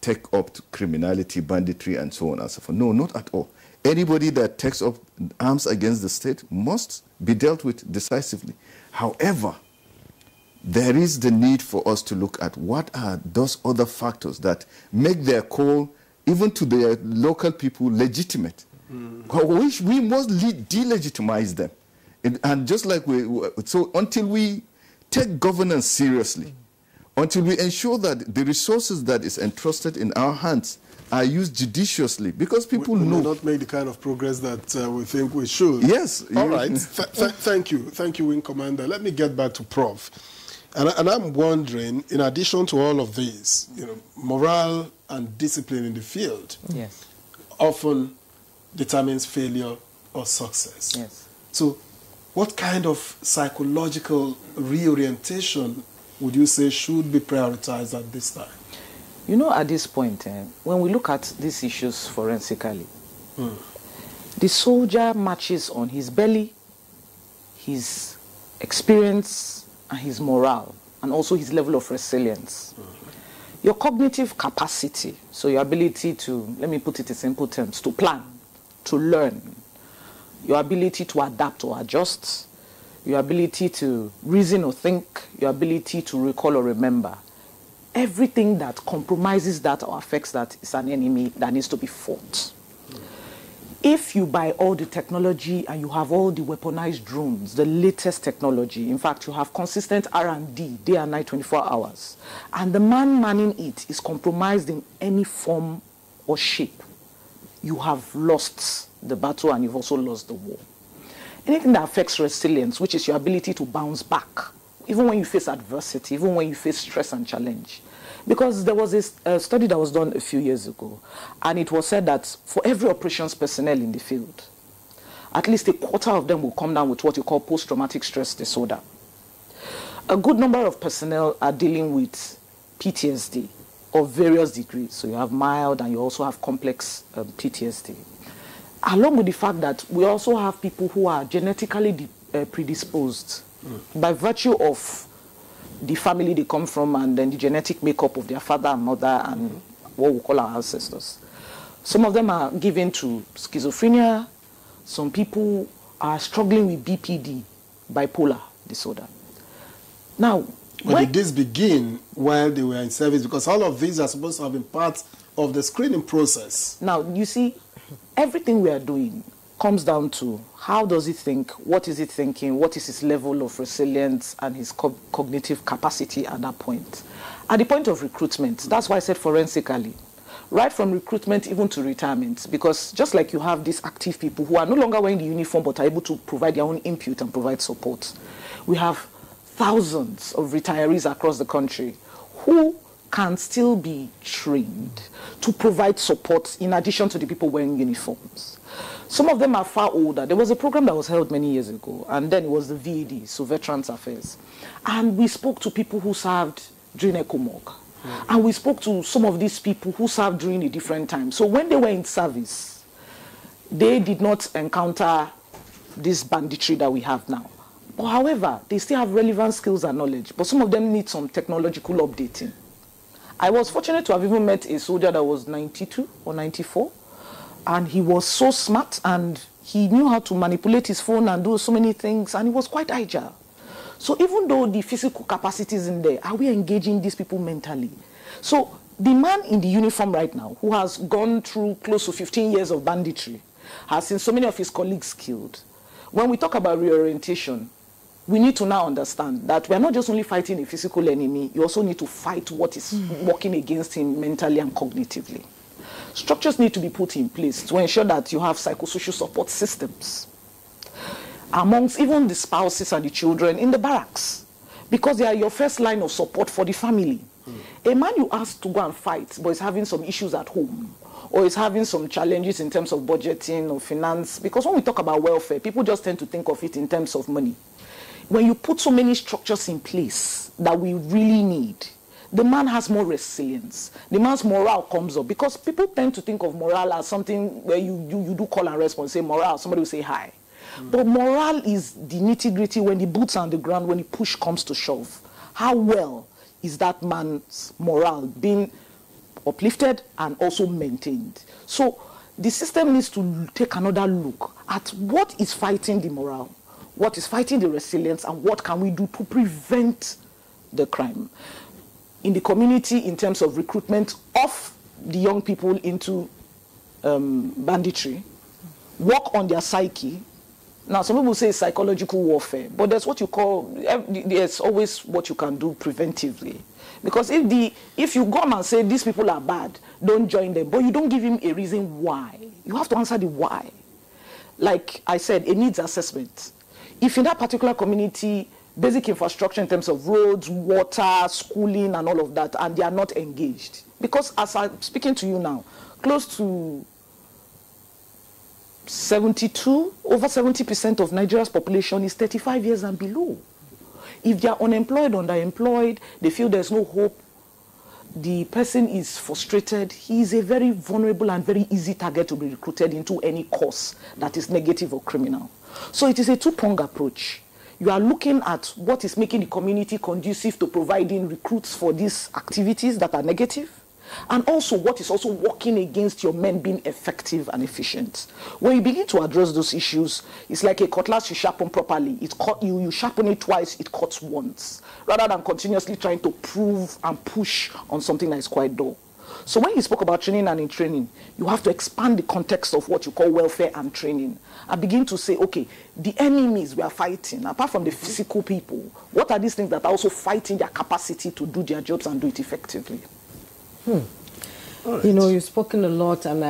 take up to criminality, banditry, and so on and so forth. No, not at all. Anybody that takes up arms against the state must be dealt with decisively. However, there is the need for us to look at what are those other factors that make their call, even to their local people, legitimate. Which we must delegitimize them. And just like so until we take governance seriously, until we ensure that the resources that is entrusted in our hands are used judiciously, because people know. We will not make the kind of progress that we think we should. Yes. All right. Thank you. Thank you, Wing Commander. Let me get back to Prof. And I'm wondering, in addition to all of these, morale and discipline in the field often determines failure or success. Yes. So what kind of psychological reorientation would you say should be prioritized at this time? At this point, when we look at these issues forensically, the soldier matches on his belly, his experience, and his morale, and also his level of resilience. Your cognitive capacity, so your ability to, let me put it in simple terms, to plan, to learn, your ability to adapt or adjust, your ability to reason or think, your ability to recall or remember. Everything that compromises that or affects that is an enemy that needs to be fought. If you buy all the technology and you have all the weaponized drones, the latest technology, in fact, you have consistent R&D day and night, 24 hours, and the man manning it is compromised in any form or shape, you have lost the battle and you've also lost the war. Anything that affects resilience, which is your ability to bounce back, even when you face adversity, even when you face stress and challenge. Because there was a study that was done a few years ago, and it was said that for every operations personnel in the field, at least a quarter of them will come down with what you call post-traumatic stress disorder. A good number of personnel are dealing with PTSD of various degrees. So you have mild and you also have complex PTSD. Along with the fact that we also have people who are genetically predisposed by virtue of the family they come from and then the genetic makeup of their father and mother and what we call our ancestors. Some of them are given to schizophrenia. Some people are struggling with BPD, bipolar disorder. Now, but did this begin while they were in service? Because all of these are supposed to have been part of the screening process. Now, you see, everything we are doing comes down to how does he think, what is he thinking, what is his level of resilience and his cognitive capacity at that point. At the point of recruitment, that's why I said forensically, right from recruitment even to retirement, because just like you have these active people who are no longer wearing the uniform but are able to provide their own input and provide support, we have thousands of retirees across the country who can still be trained to provide support in addition to the people wearing uniforms. Some of them are far older. There was a program that was held many years ago, and then it was the VAD, so Veterans Affairs. And we spoke to people who served during ECOMOG. And we spoke to some of these people who served during a different time. So when they were in service, they did not encounter this banditry that we have now. But however, they still have relevant skills and knowledge, but some of them need some technological updating. I was fortunate to have even met a soldier that was 92 or 94, and he was so smart and he knew how to manipulate his phone and do so many things, and he was quite agile. So even though the physical capacity is in there, are we engaging these people mentally? So the man in the uniform right now, who has gone through close to 15 years of banditry, has seen so many of his colleagues killed. When we talk about reorientation, we need to now understand that we're not just only fighting a physical enemy, you also need to fight what is working against him mentally and cognitively. Structures need to be put in place to ensure that you have psychosocial support systems amongst even the spouses and the children in the barracks, because they are your first line of support for the family. A man you ask to go and fight but is having some issues at home, or is having some challenges in terms of budgeting or finance, because when we talk about welfare, people just tend to think of it in terms of money. When you put so many structures in place that we really need, the man has more resilience. The man's morale comes up, because people tend to think of morale as something where you do call and response, say morale, somebody will say hi. But morale is the nitty-gritty when the boots are on the ground, when the push comes to shove. How well is that man's morale being uplifted and also maintained? So the system needs to take another look at what is fighting the morale, what is fighting the resilience, and what can we do to prevent the crime in the community in terms of recruitment of the young people into banditry, work on their psyche. Now, some people say psychological warfare, but there's what you call, there's always what you can do preventively. Because if you go on and say these people are bad, don't join them, but you don't give him a reason why, you have to answer the why. Like I said, a needs assessment. If in that particular community, basic infrastructure in terms of roads, water, schooling, and all of that, and they are not engaged. Because as I'm speaking to you now, close to over 70% of Nigeria's population is 35 years and below. If they are unemployed, underemployed, they feel there's no hope, the person is frustrated, he is a very vulnerable and very easy target to be recruited into any cause that is negative or criminal. So it is a two-pronged approach. You are looking at what is making the community conducive to providing recruits for these activities that are negative. And also what is also working against your men being effective and efficient. When you begin to address those issues, it's like a cutlass you sharpen properly. You sharpen it twice, it cuts once, rather than continuously trying to prove and push on something that is quite dull. So when you spoke about training and in training, you have to expand the context of what you call welfare and training and begin to say, okay, the enemies we are fighting, apart from the physical people, what are these things that are also fighting their capacity to do their jobs and do it effectively? Right. You know, you've spoken a lot, and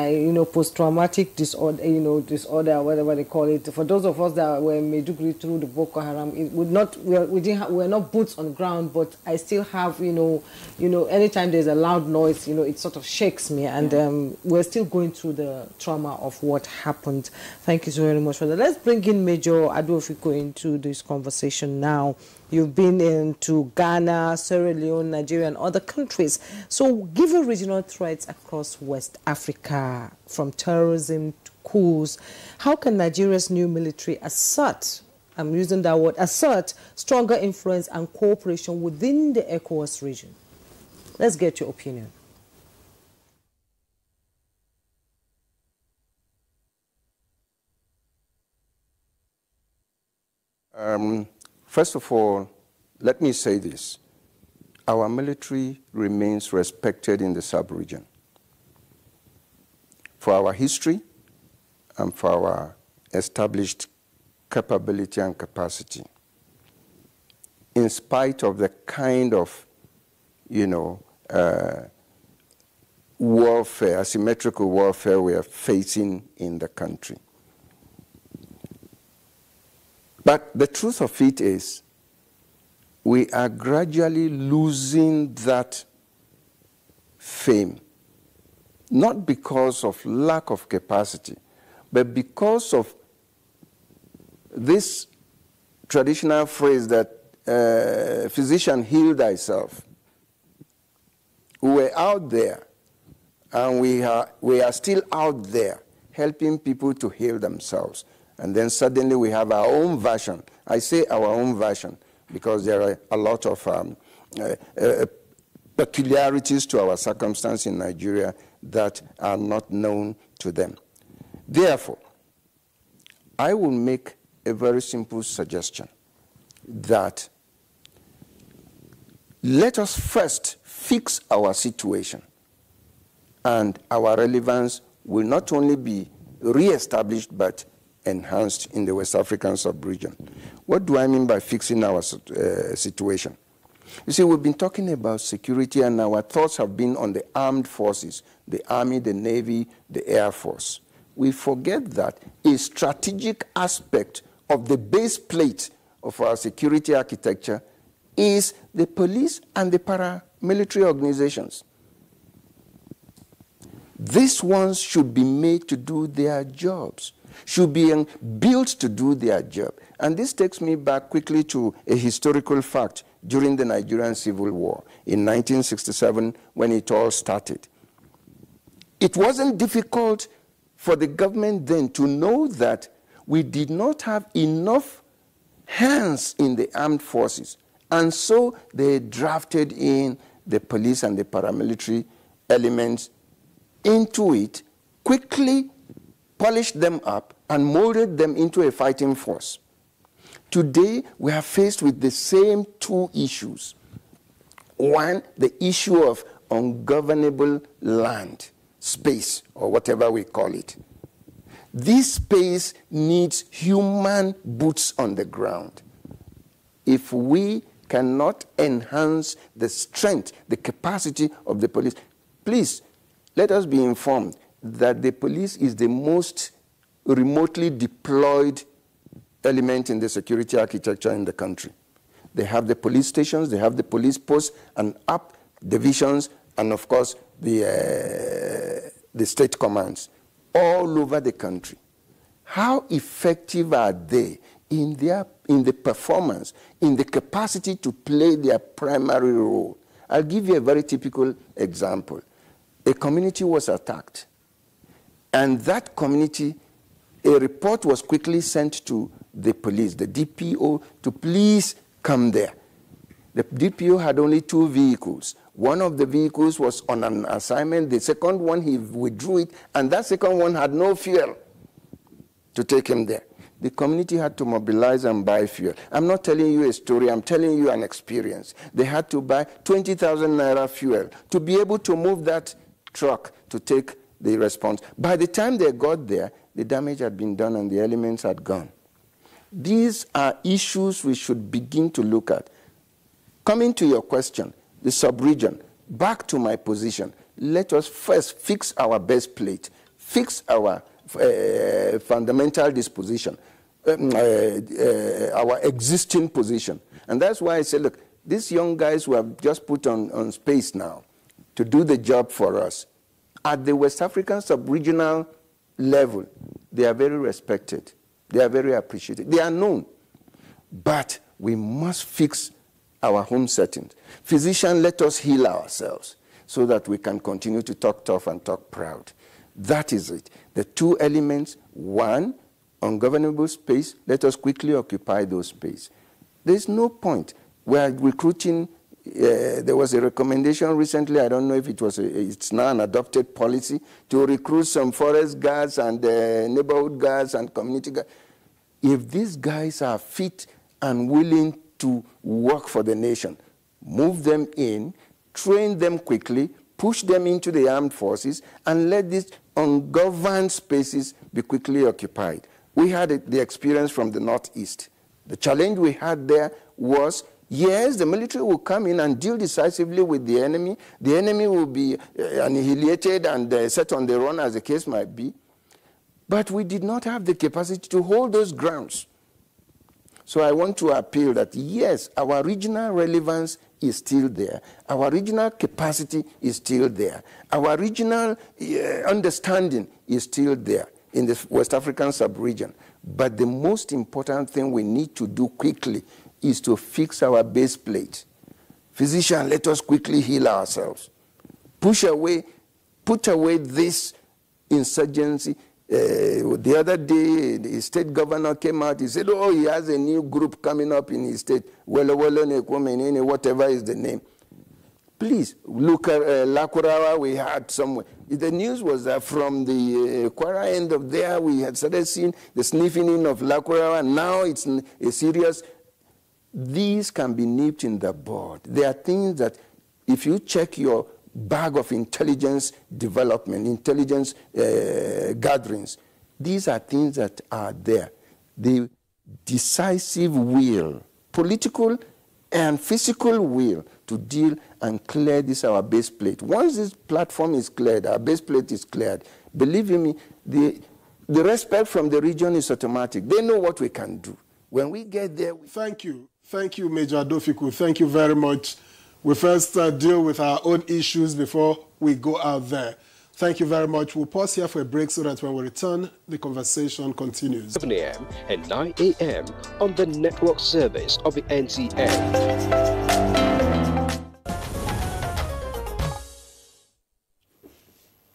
post-traumatic disorder, disorder, whatever they call it. For those of us that were in Maiduguri through the Boko Haram, we're not boots on the ground, but I still have, anytime there's a loud noise, it sort of shakes me, and we're still going through the trauma of what happened. Thank you so very much for that. Let's bring in Major Adofiko into this conversation now. You've been into Ghana, Sierra Leone, Nigeria, and other countries. So given regional threats across West Africa, from terrorism to coups, how can Nigeria's new military assert, I'm using that word, assert stronger influence and cooperation within the ECOWAS region? Let's get your opinion. First of all, let me say this. Our military remains respected in the sub-region for our history and for our established capability and capacity. In spite of the kind of, warfare, asymmetrical warfare we are facing in the country. But the truth of it is, we are gradually losing that fame, not because of lack of capacity, but because of this traditional phrase that physician, heal thyself. We were out there, and we are still out there helping people to heal themselves. And then suddenly we have our own version. I say our own version because there are a lot of peculiarities to our circumstance in Nigeria that are not known to them. Therefore, I will make a very simple suggestion that let us first fix our situation, and our relevance will not only be re-established but enhanced in the West African sub-region. What do I mean by fixing our situation? You see, we've been talking about security, and our thoughts have been on the armed forces, the Army, the Navy, the Air Force. We forget that a strategic aspect of the base plate of our security architecture is the police and the paramilitary organizations. These ones should be made to do their jobs, should be built to do their job. And this takes me back quickly to a historical fact during the Nigerian Civil War in 1967 when it all started. It wasn't difficult for the government then to know that we did not have enough hands in the armed forces. And so they drafted in the police and the paramilitary elements into it, quickly polished them up, and molded them into a fighting force. Today, we are faced with the same two issues. One, the issue of ungovernable land, space, or whatever we call it. This space needs human boots on the ground. If we cannot enhance the strength, the capacity of the police, please, let us be informed that the police is the most remotely deployed element in the security architecture in the country. They have the police stations, they have the police posts and up divisions, and of course the state commands all over the country. How effective are they in the performance, in the capacity to play their primary role? I'll give you a very typical example. A community was attacked, and that community, a report was quickly sent to the police, the DPO, to please come there. The DPO had only 2 vehicles. One of the vehicles was on an assignment. The second one, he withdrew it, and that second one had no fuel to take him there. The community had to mobilize and buy fuel. I'm not telling you a story, I'm telling you an experience. They had to buy 20,000 naira fuel to be able to move that truck to take the response. By the time they got there, the damage had been done and the elements had gone. These are issues we should begin to look at. Coming to your question, the sub-region, back to my position, let us first fix our base plate, fix our fundamental disposition, our existing position. And that's why I say, look, these young guys who have just put on space now to do the job for us, at the West African sub-regional level, they are very respected. They are very appreciated. They are known. But we must fix our home settings. Physician, let us heal ourselves so that we can continue to talk tough and talk proud. That is it. The 2 elements, 1, ungovernable space, let us quickly occupy those space. There's no point. We are recruiting, there was a recommendation recently, I don't know if it's now an adopted policy, to recruit some forest guards and neighborhood guards and community guards. If these guys are fit and willing to work for the nation, move them in, train them quickly, push them into the armed forces, and let these ungoverned spaces be quickly occupied. We had the experience from the Northeast. The challenge we had there was, yes, the military will come in and deal decisively with the enemy. The enemy will be annihilated and set on the run, as the case might be. But we did not have the capacity to hold those grounds. So I want to appeal that, yes, our regional relevance is still there. Our regional capacity is still there. Our regional understanding is still there in the West African sub-region. But the most important thing we need to do quickly is to fix our base plate. Physician, let us quickly heal ourselves. Put away this insurgency. The other day, the state governor came out, he said, oh, he has a new group coming up in his state, whatever is the name. Please, look at Lakurawa, we had somewhere. The news was that from the Kwara end of there, we had started seeing the sniffing in of Lakurawa. Now it's a serious. These can be nipped in the bud. There are things that, if you check your bag of intelligence development, intelligence gatherings, these are things that are there. The decisive will, political and physical will to deal and clear this our base plate. Once this platform is cleared, our base plate is cleared, believe me, the respect from the region is automatic. They know what we can do. When we get there... Thank you. Thank you, Major Adofiku. Thank you very much. We first deal with our own issues before we go out there. Thank you very much. We'll pause here for a break so that when we return, the conversation continues. 7 a.m. and 9 a.m. on the network service of the NTA.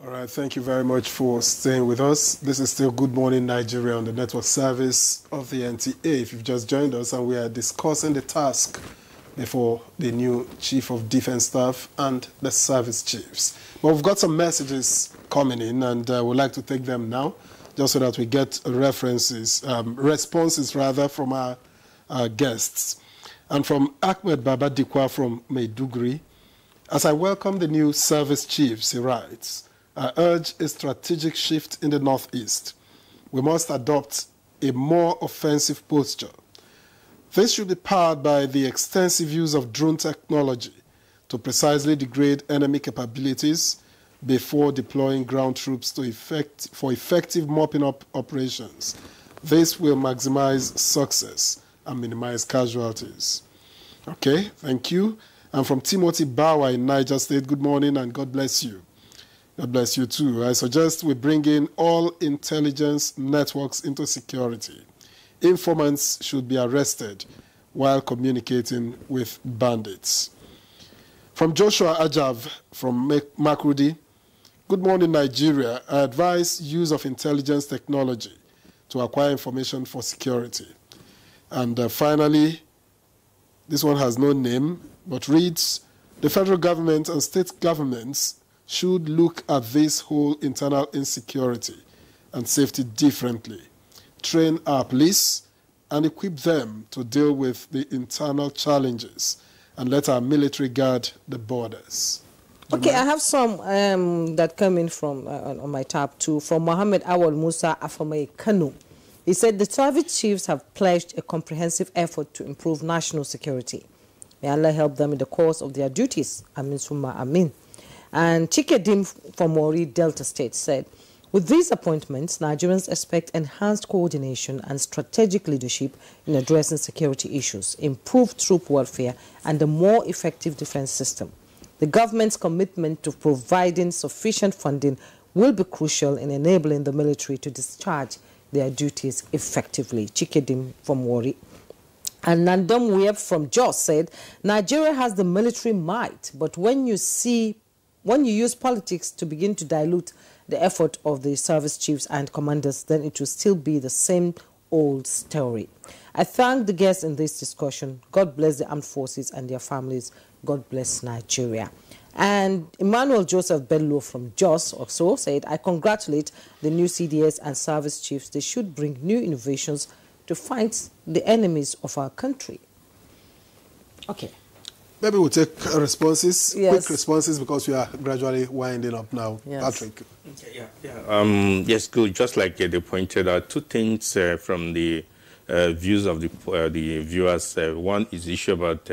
All right, thank you very much for staying with us. This is still Good Morning Nigeria on the network service of the NTA. If you've just joined us, and we are discussing the task before the new Chief of Defense Staff and the service chiefs. But we've got some messages coming in, and we'd like to take them now, just so that we get responses from our guests. And from Ahmed Baba Dikwa from Maiduguri, as I welcome the new service chiefs, he writes, I urge a strategic shift in the Northeast. We must adopt a more offensive posture. This should be powered by the extensive use of drone technology to precisely degrade enemy capabilities before deploying ground troops for effective mopping up operations. This will maximize success and minimize casualties. Okay, thank you. And from Timothy Bawa in Niger State, good morning and God bless you. God bless you too. I suggest we bring in all intelligence networks into security. Informants should be arrested while communicating with bandits. From Joshua Ajav from Makurdi, good morning, Nigeria. I advise use of intelligence technology to acquire information for security. And finally, This one has no name, but reads, the federal government and state governments should look at this whole internal insecurity and safety differently, train our police and equip them to deal with the internal challenges, and let our military guard the borders. Okay, I have some that come in from on my tab too, from Mohammed Awal Musa Afamay Kanu. He said the service chiefs have pledged a comprehensive effort to improve national security. May Allah help them in the course of their duties. Amin summa amin. And Chikedim from Wari Delta State said, with these appointments, Nigerians expect enhanced coordination and strategic leadership in addressing security issues, improved troop welfare, and a more effective defense system. The government's commitment to providing sufficient funding will be crucial in enabling the military to discharge their duties effectively. Chikedim from Wari. And Nandom Web from Jos said, Nigeria has the military might, but when you use politics to begin to dilute the effort of the service chiefs and commanders, then it will still be the same old story. I thank the guests in this discussion. God bless the armed forces and their families. God bless Nigeria. And Emmanuel Joseph Bello from Jos also said, I congratulate the new CDS and service chiefs. They should bring new innovations to fight the enemies of our country. Okay. Maybe we'll take responses, yes. Quick responses, because we are gradually winding up now. Yes. Patrick. Yes, good. Just like they pointed out, two things from the views of the viewers. One is the issue about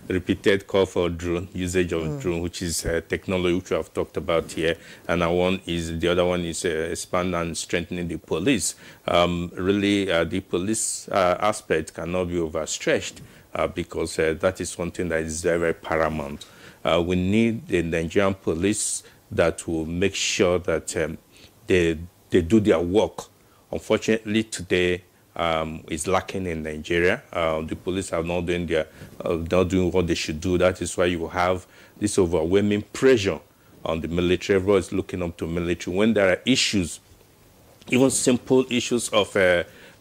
repeated call for drone, usage of drone, which is technology which we have talked about here. And the other one is expand and strengthening the police. Really, the police aspect cannot be overstretched. Because that is something that is very, very paramount. We need the Nigerian police that will make sure that they do their work. Unfortunately, today is lacking in Nigeria. The police are not doing what they should do. That is why you have this overwhelming pressure on the military. Everyone is looking up to military. When there are issues, even simple issues of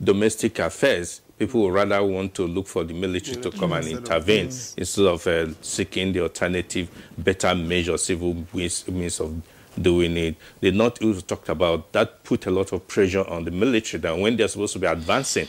domestic affairs, people would rather want to look for the military to come and intervene instead of seeking the alternative, better measures, civil means of doing it. The North East talked about that put a lot of pressure on the military that when they're supposed to be advancing,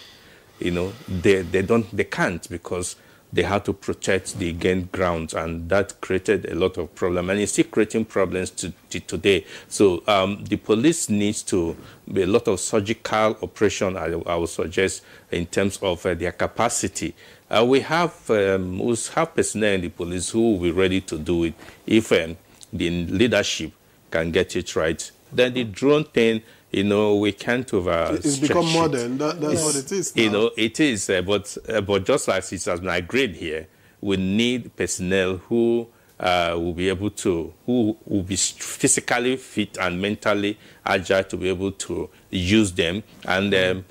they can't because they had to protect the gained grounds, and that created a lot of problems, and it's still creating problems today. So the police needs to be a lot of surgical operation, I would suggest, in terms of their capacity. We have personnel in the police who will be ready to do it if the leadership can get it right. Then the drone thing, we can't overstretch. It's become modern. That's what it is now. It is. But just like it has been agreed here, we need personnel who will be able to, who will be physically fit and mentally agile to be able to use them. And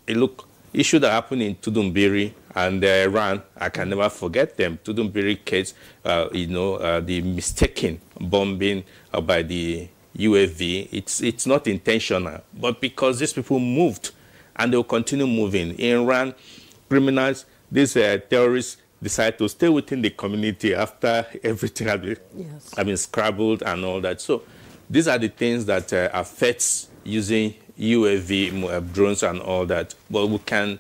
look, issue that happened in Tudumbiri and Iran, I can never forget them. Tudumbiri case, the mistaken bombing by the UAV, it's not intentional, but because these people moved and they will continue moving. In Iran, criminals, these terrorists decide to stay within the community after everything has been scrabbled and all that. So these are the things that affects using UAV drones and all that. But we can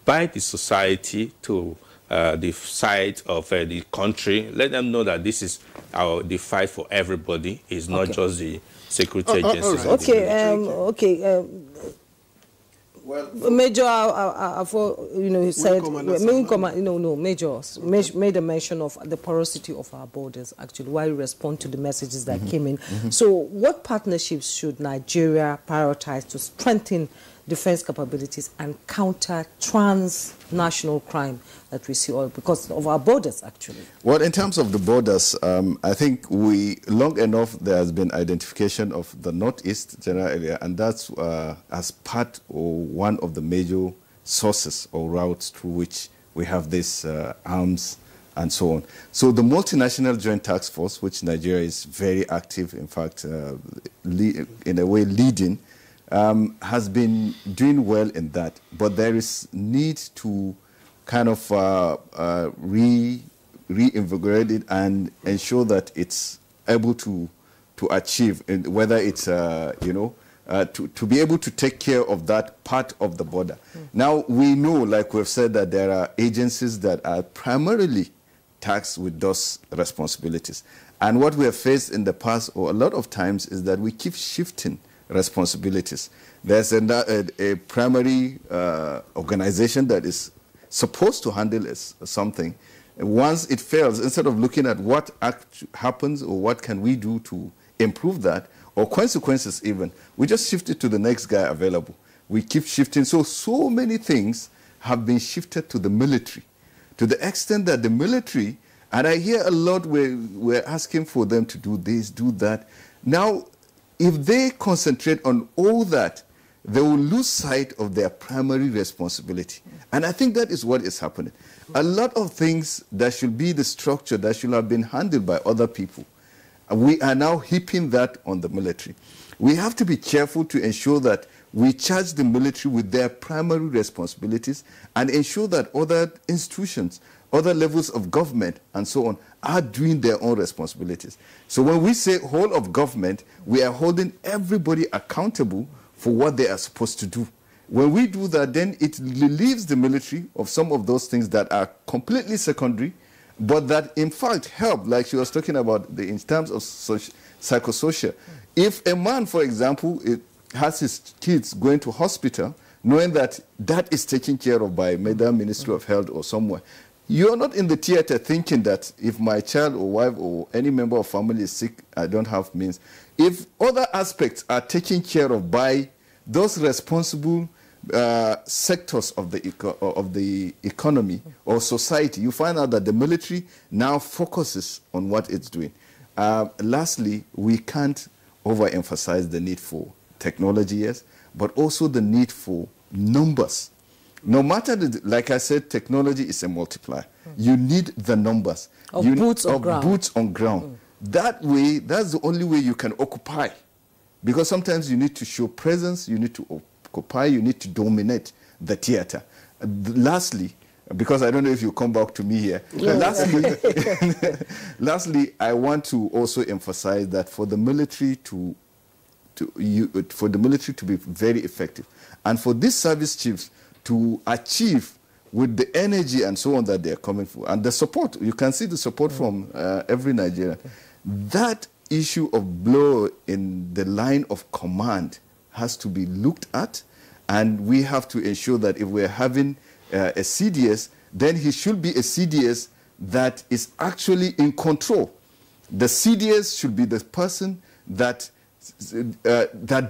bind the society to the side of the country, let them know that this is the fight for everybody. It's not just the security agencies. Right. Major, he said, Major made a mention of the porosity of our borders, actually, while you respond to the messages that came in. So what partnerships should Nigeria prioritize to strengthen defense capabilities and counter transnational crime that we see all because of our borders, actually? Well, in terms of the borders, I think long enough there has been identification of the Northeast general area, and that's as part or one of the major sources or routes through which we have this arms and so on. So the multinational joint task force, which Nigeria is very active, in fact, in a way leading, has been doing well in that, but there is need to kind of reinvigorate it and ensure that it's able to achieve, whether it's, to be able to take care of that part of the border. Now, we know, like we've said, that there are agencies that are primarily tasked with those responsibilities. And what we have faced in the past, or a lot of times, is that we keep shifting responsibilities. There's a primary organization that is supposed to handle something. Once it fails, instead of looking at what happens or what can we do to improve that, or consequences even, we just shift it to the next guy available. We keep shifting. So many things have been shifted to the military, to the extent that the military, and I hear a lot we're asking for them to do this, do that. Now, if they concentrate on all that, they will lose sight of their primary responsibility. And I think that is what is happening. A lot of things that should be the structure that should have been handled by other people, we are now heaping that on the military. We have to be careful to ensure that we charge the military with their primary responsibilities and ensure that other institutions, other levels of government, and so on, are doing their own responsibilities. So when we say whole of government, we are holding everybody accountable for what they are supposed to do. When we do that, then it relieves the military of some of those things that are completely secondary, but that in fact help, like she was talking about, in terms of psychosocial. If a man, for example, has his kids going to hospital, knowing that that is taken care of by the Ministry of Health or somewhere, you're not in the theater thinking that if my child or wife or any member of family is sick, I don't have means. If other aspects are taken care of by those responsible sectors of the economy or society, you find out that the military now focuses on what it's doing. Lastly, we can't overemphasize the need for technology, yes, but also the need for numbers. No matter, like I said, technology is a multiplier. You need the numbers. Of boots on ground. That way, that's the only way you can occupy. Because sometimes you need to show presence, you need to occupy, you need to dominate the theater. Lastly, because I don't know if you come back to me here. Yeah. Lastly, I want to also emphasize that for the military to be very effective, and for these service chiefs to achieve with the energy and so on that they're coming for, and the support, you can see the support from every Nigerian. That issue of blow in the line of command has to be looked at, and we have to ensure that if we're having a CDS, then he should be a CDS that is actually in control. The CDS should be the person that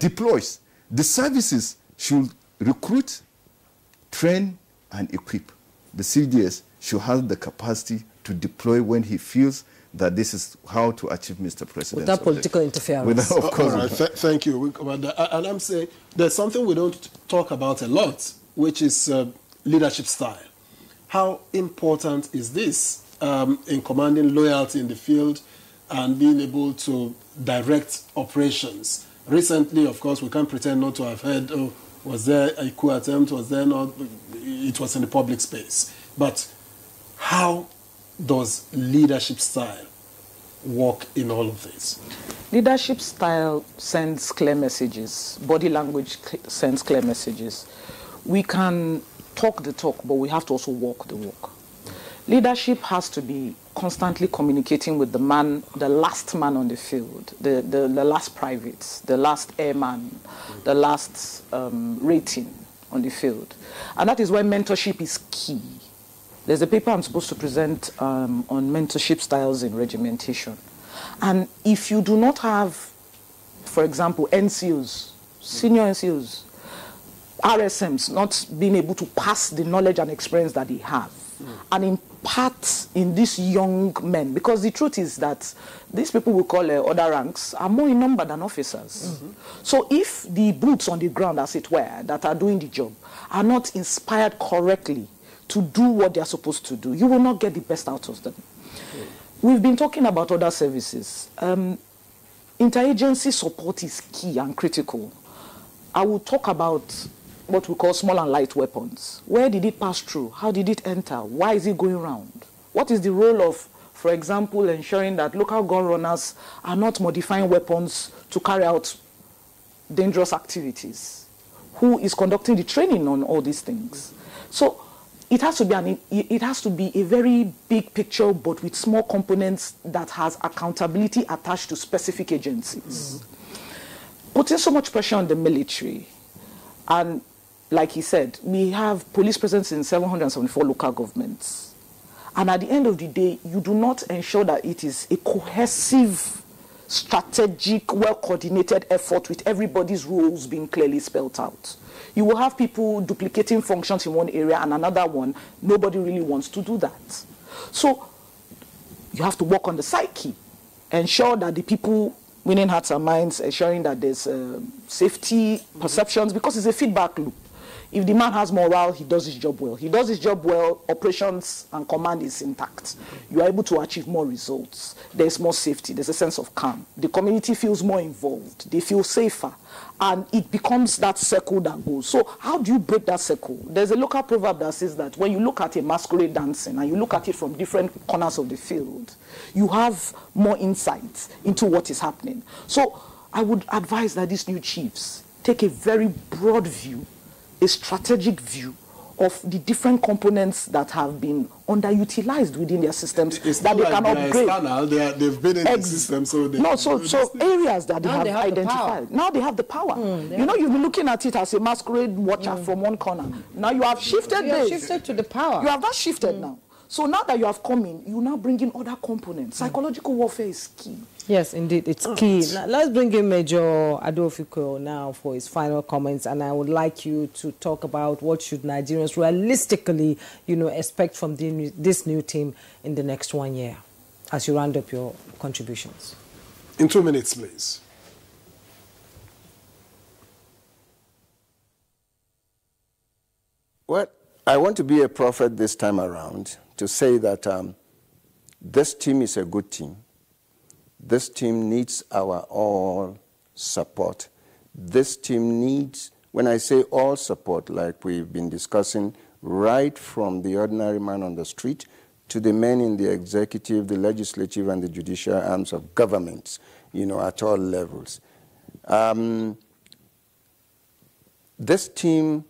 deploys. The services should recruit, train, and equip. The CDS should have the capacity to deploy when he feels that this is how to achieve Mr. President. Without political interference. Of course. All right, thank you, Commander. And I'm saying there's something we don't talk about a lot, which is leadership style. How important is this in commanding loyalty in the field and being able to direct operations? Recently, of course, we can't pretend not to have heard, oh, was there a coup attempt, was there not? It was in the public space. But how does leadership style work in all of this? Leadership style sends clear messages. Body language sends clear messages. We can talk the talk, but we have to also walk the walk. Leadership has to be constantly communicating with the man, the last man on the field, the last private, the last airman, the last rating on the field. And that is why mentorship is key. There's a paper I'm supposed to present on mentorship styles in regimentation. And if you do not have, for example, NCOs, senior NCOs, RSMs not being able to pass the knowledge and experience that they have and impart in these young men, because the truth is that these people we call other ranks are more in number than officers. So if the boots on the ground, as it were, that are doing the job are not inspired correctly to do what they are supposed to do, you will not get the best out of them. We've been talking about other services. Interagency support is key and critical. I will talk about what we call small and light weapons. Where did it pass through? How did it enter? Why is it going around? What is the role of, for example, ensuring that local gun runners are not modifying weapons to carry out dangerous activities? Who is conducting the training on all these things? So it has to be a very big picture, but with small components that has accountability attached to specific agencies. Putting so much pressure on the military, and like he said, we have police presence in 774 local governments. And at the end of the day, you do not ensure that it is a cohesive, strategic, well-coordinated effort with everybody's roles being clearly spelled out. You will have people duplicating functions in one area and another one. Nobody really wants to do that. So you have to work on the psyche, ensure that the people winning hearts and minds, ensuring that there's safety perceptions, because it's a feedback loop. If the man has morale, he does his job well. He does his job well, operations and command is intact. You are able to achieve more results. There's more safety. There's a sense of calm. The community feels more involved. They feel safer. And it becomes that circle that goes. So how do you break that circle? There's a local proverb that says that when you look at a masquerade dancing and you look at it from different corners of the field, you have more insight into what is happening. So I would advise that these new chiefs take a very broad view, a strategic view of the different components that have been underutilized within their systems that they can upgrade. They've been in the system, so they so areas that they have identified. Now they have the power. You know, you've been looking at it as a masquerade watcher from one corner. Now you have shifted. You have shifted to the power. You have that shifted now. So now that you have come in, you now bring in other components. Psychological warfare is key. Yes, indeed, it's key. Now, let's bring in Major Adofiko now for his final comments, and I would like you to talk about what should Nigerians realistically, expect from this new team in the next 1 year, as you round up your contributions. In 2 minutes, please. Well, I want to be a prophet this time around to say that this team is a good team. This team needs our all support. This team needs, when I say all support, like we've been discussing, right from the ordinary man on the street to the men in the executive, the legislative, and the judicial arms of governments, at all levels. This team,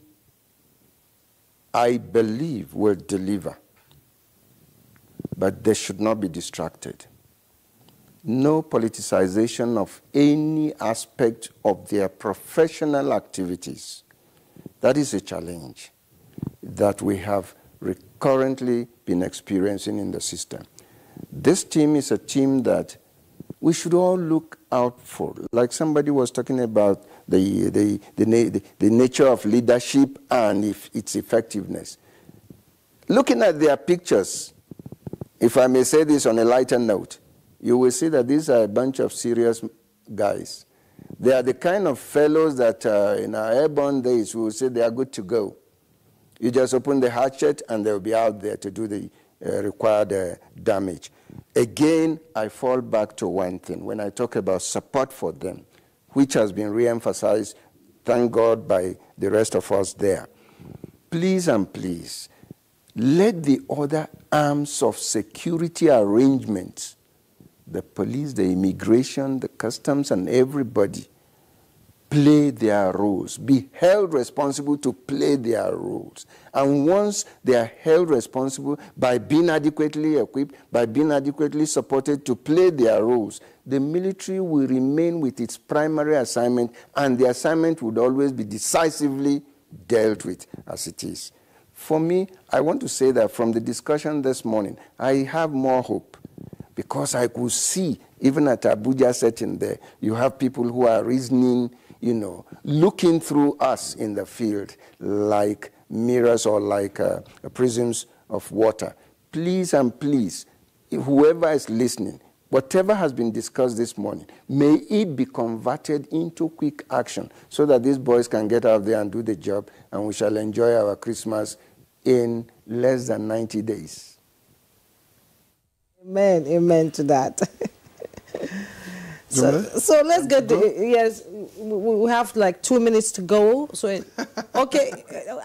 I believe, will deliver, but they should not be distracted. No politicization of any aspect of their professional activities. That is a challenge that we have currently been experiencing in the system. This team is a team that we should all look out for. Like somebody was talking about the nature of leadership and its effectiveness. Looking at their pictures, if I may say this on a lighter note, you will see that these are a bunch of serious guys. They are the kind of fellows that in our airborne days we will say they are good to go. You just open the hatchet and they'll be out there to do the required damage. Again, I fall back to one thing. When I talk about support for them, which has been re-emphasized, thank God, by the rest of us there. Please and please, let the other arms of security arrangements, the police, the immigration, the customs, and everybody, play their roles, be held responsible to play their roles. And once they are held responsible by being adequately equipped, by being adequately supported to play their roles, the military will remain with its primary assignment, and the assignment would always be decisively dealt with as it is. For me, I want to say that from the discussion this morning, I have more hope, because I could see, even at Abuja setting there, you have people who are reasoning, looking through us in the field like mirrors or like prisms of water. Please and please, whoever is listening, whatever has been discussed this morning, may it be converted into quick action so that these boys can get out there and do the job, and we shall enjoy our Christmas in less than 90 days. Amen to that. So let's get the, yes, we have like 2 minutes to go. So, okay,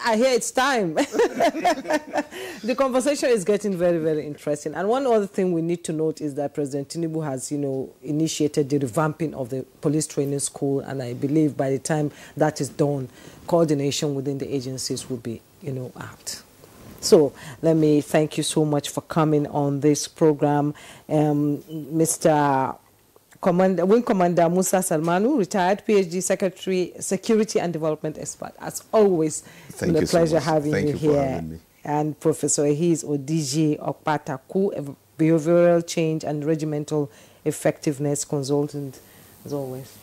I hear it's time. The conversation is getting very, very interesting. And one other thing we need to note is that President Tinubu has, initiated the revamping of the police training school. And I believe by the time that is done, coordination within the agencies will be, out. So let me thank you so much for coming on this program, Mr. Wing Commander Musa Salmanu, retired PhD Secretary, Security and Development Expert. As always, it's been a pleasure having you here. Having me. And Professor Ehis Odiji Okpataku, a behavioral change and regimental effectiveness consultant, as always.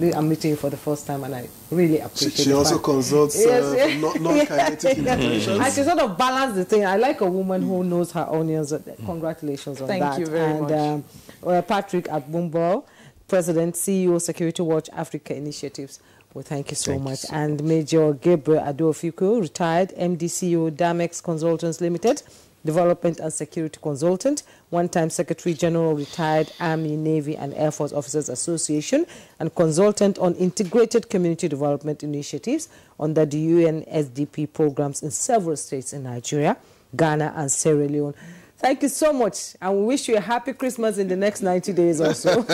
I'm meeting you for the first time, and I really appreciate it. She also consults non-kinetic interventions. And she sort of balanced the thing. I like a woman who knows her onions. Congratulations on that. Thank you very much. Patrick Agbumbo, President, CEO, Security Watch Africa Initiatives. Well, thank you so much. And Major Gabriel Adofiku, retired MD CEO, Damex Consultants Limited, Development and Security Consultant, one-time Secretary General, retired Army, Navy and Air Force Officers Association, and consultant on integrated community development initiatives under the UN SDP programs in several states in Nigeria, Ghana and Sierra Leone. Thank you so much, and we wish you a happy Christmas in the next 90 days or so.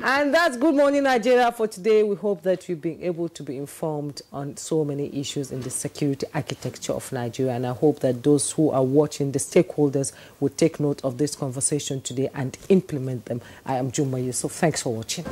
And that's Good Morning Nigeria for today. We hope that you've been able to be informed on so many issues in the security architecture of Nigeria, and I hope that those who are watching, the stakeholders, will take note of this conversation today and implement them. I am Juma Yusuf. Thanks for watching.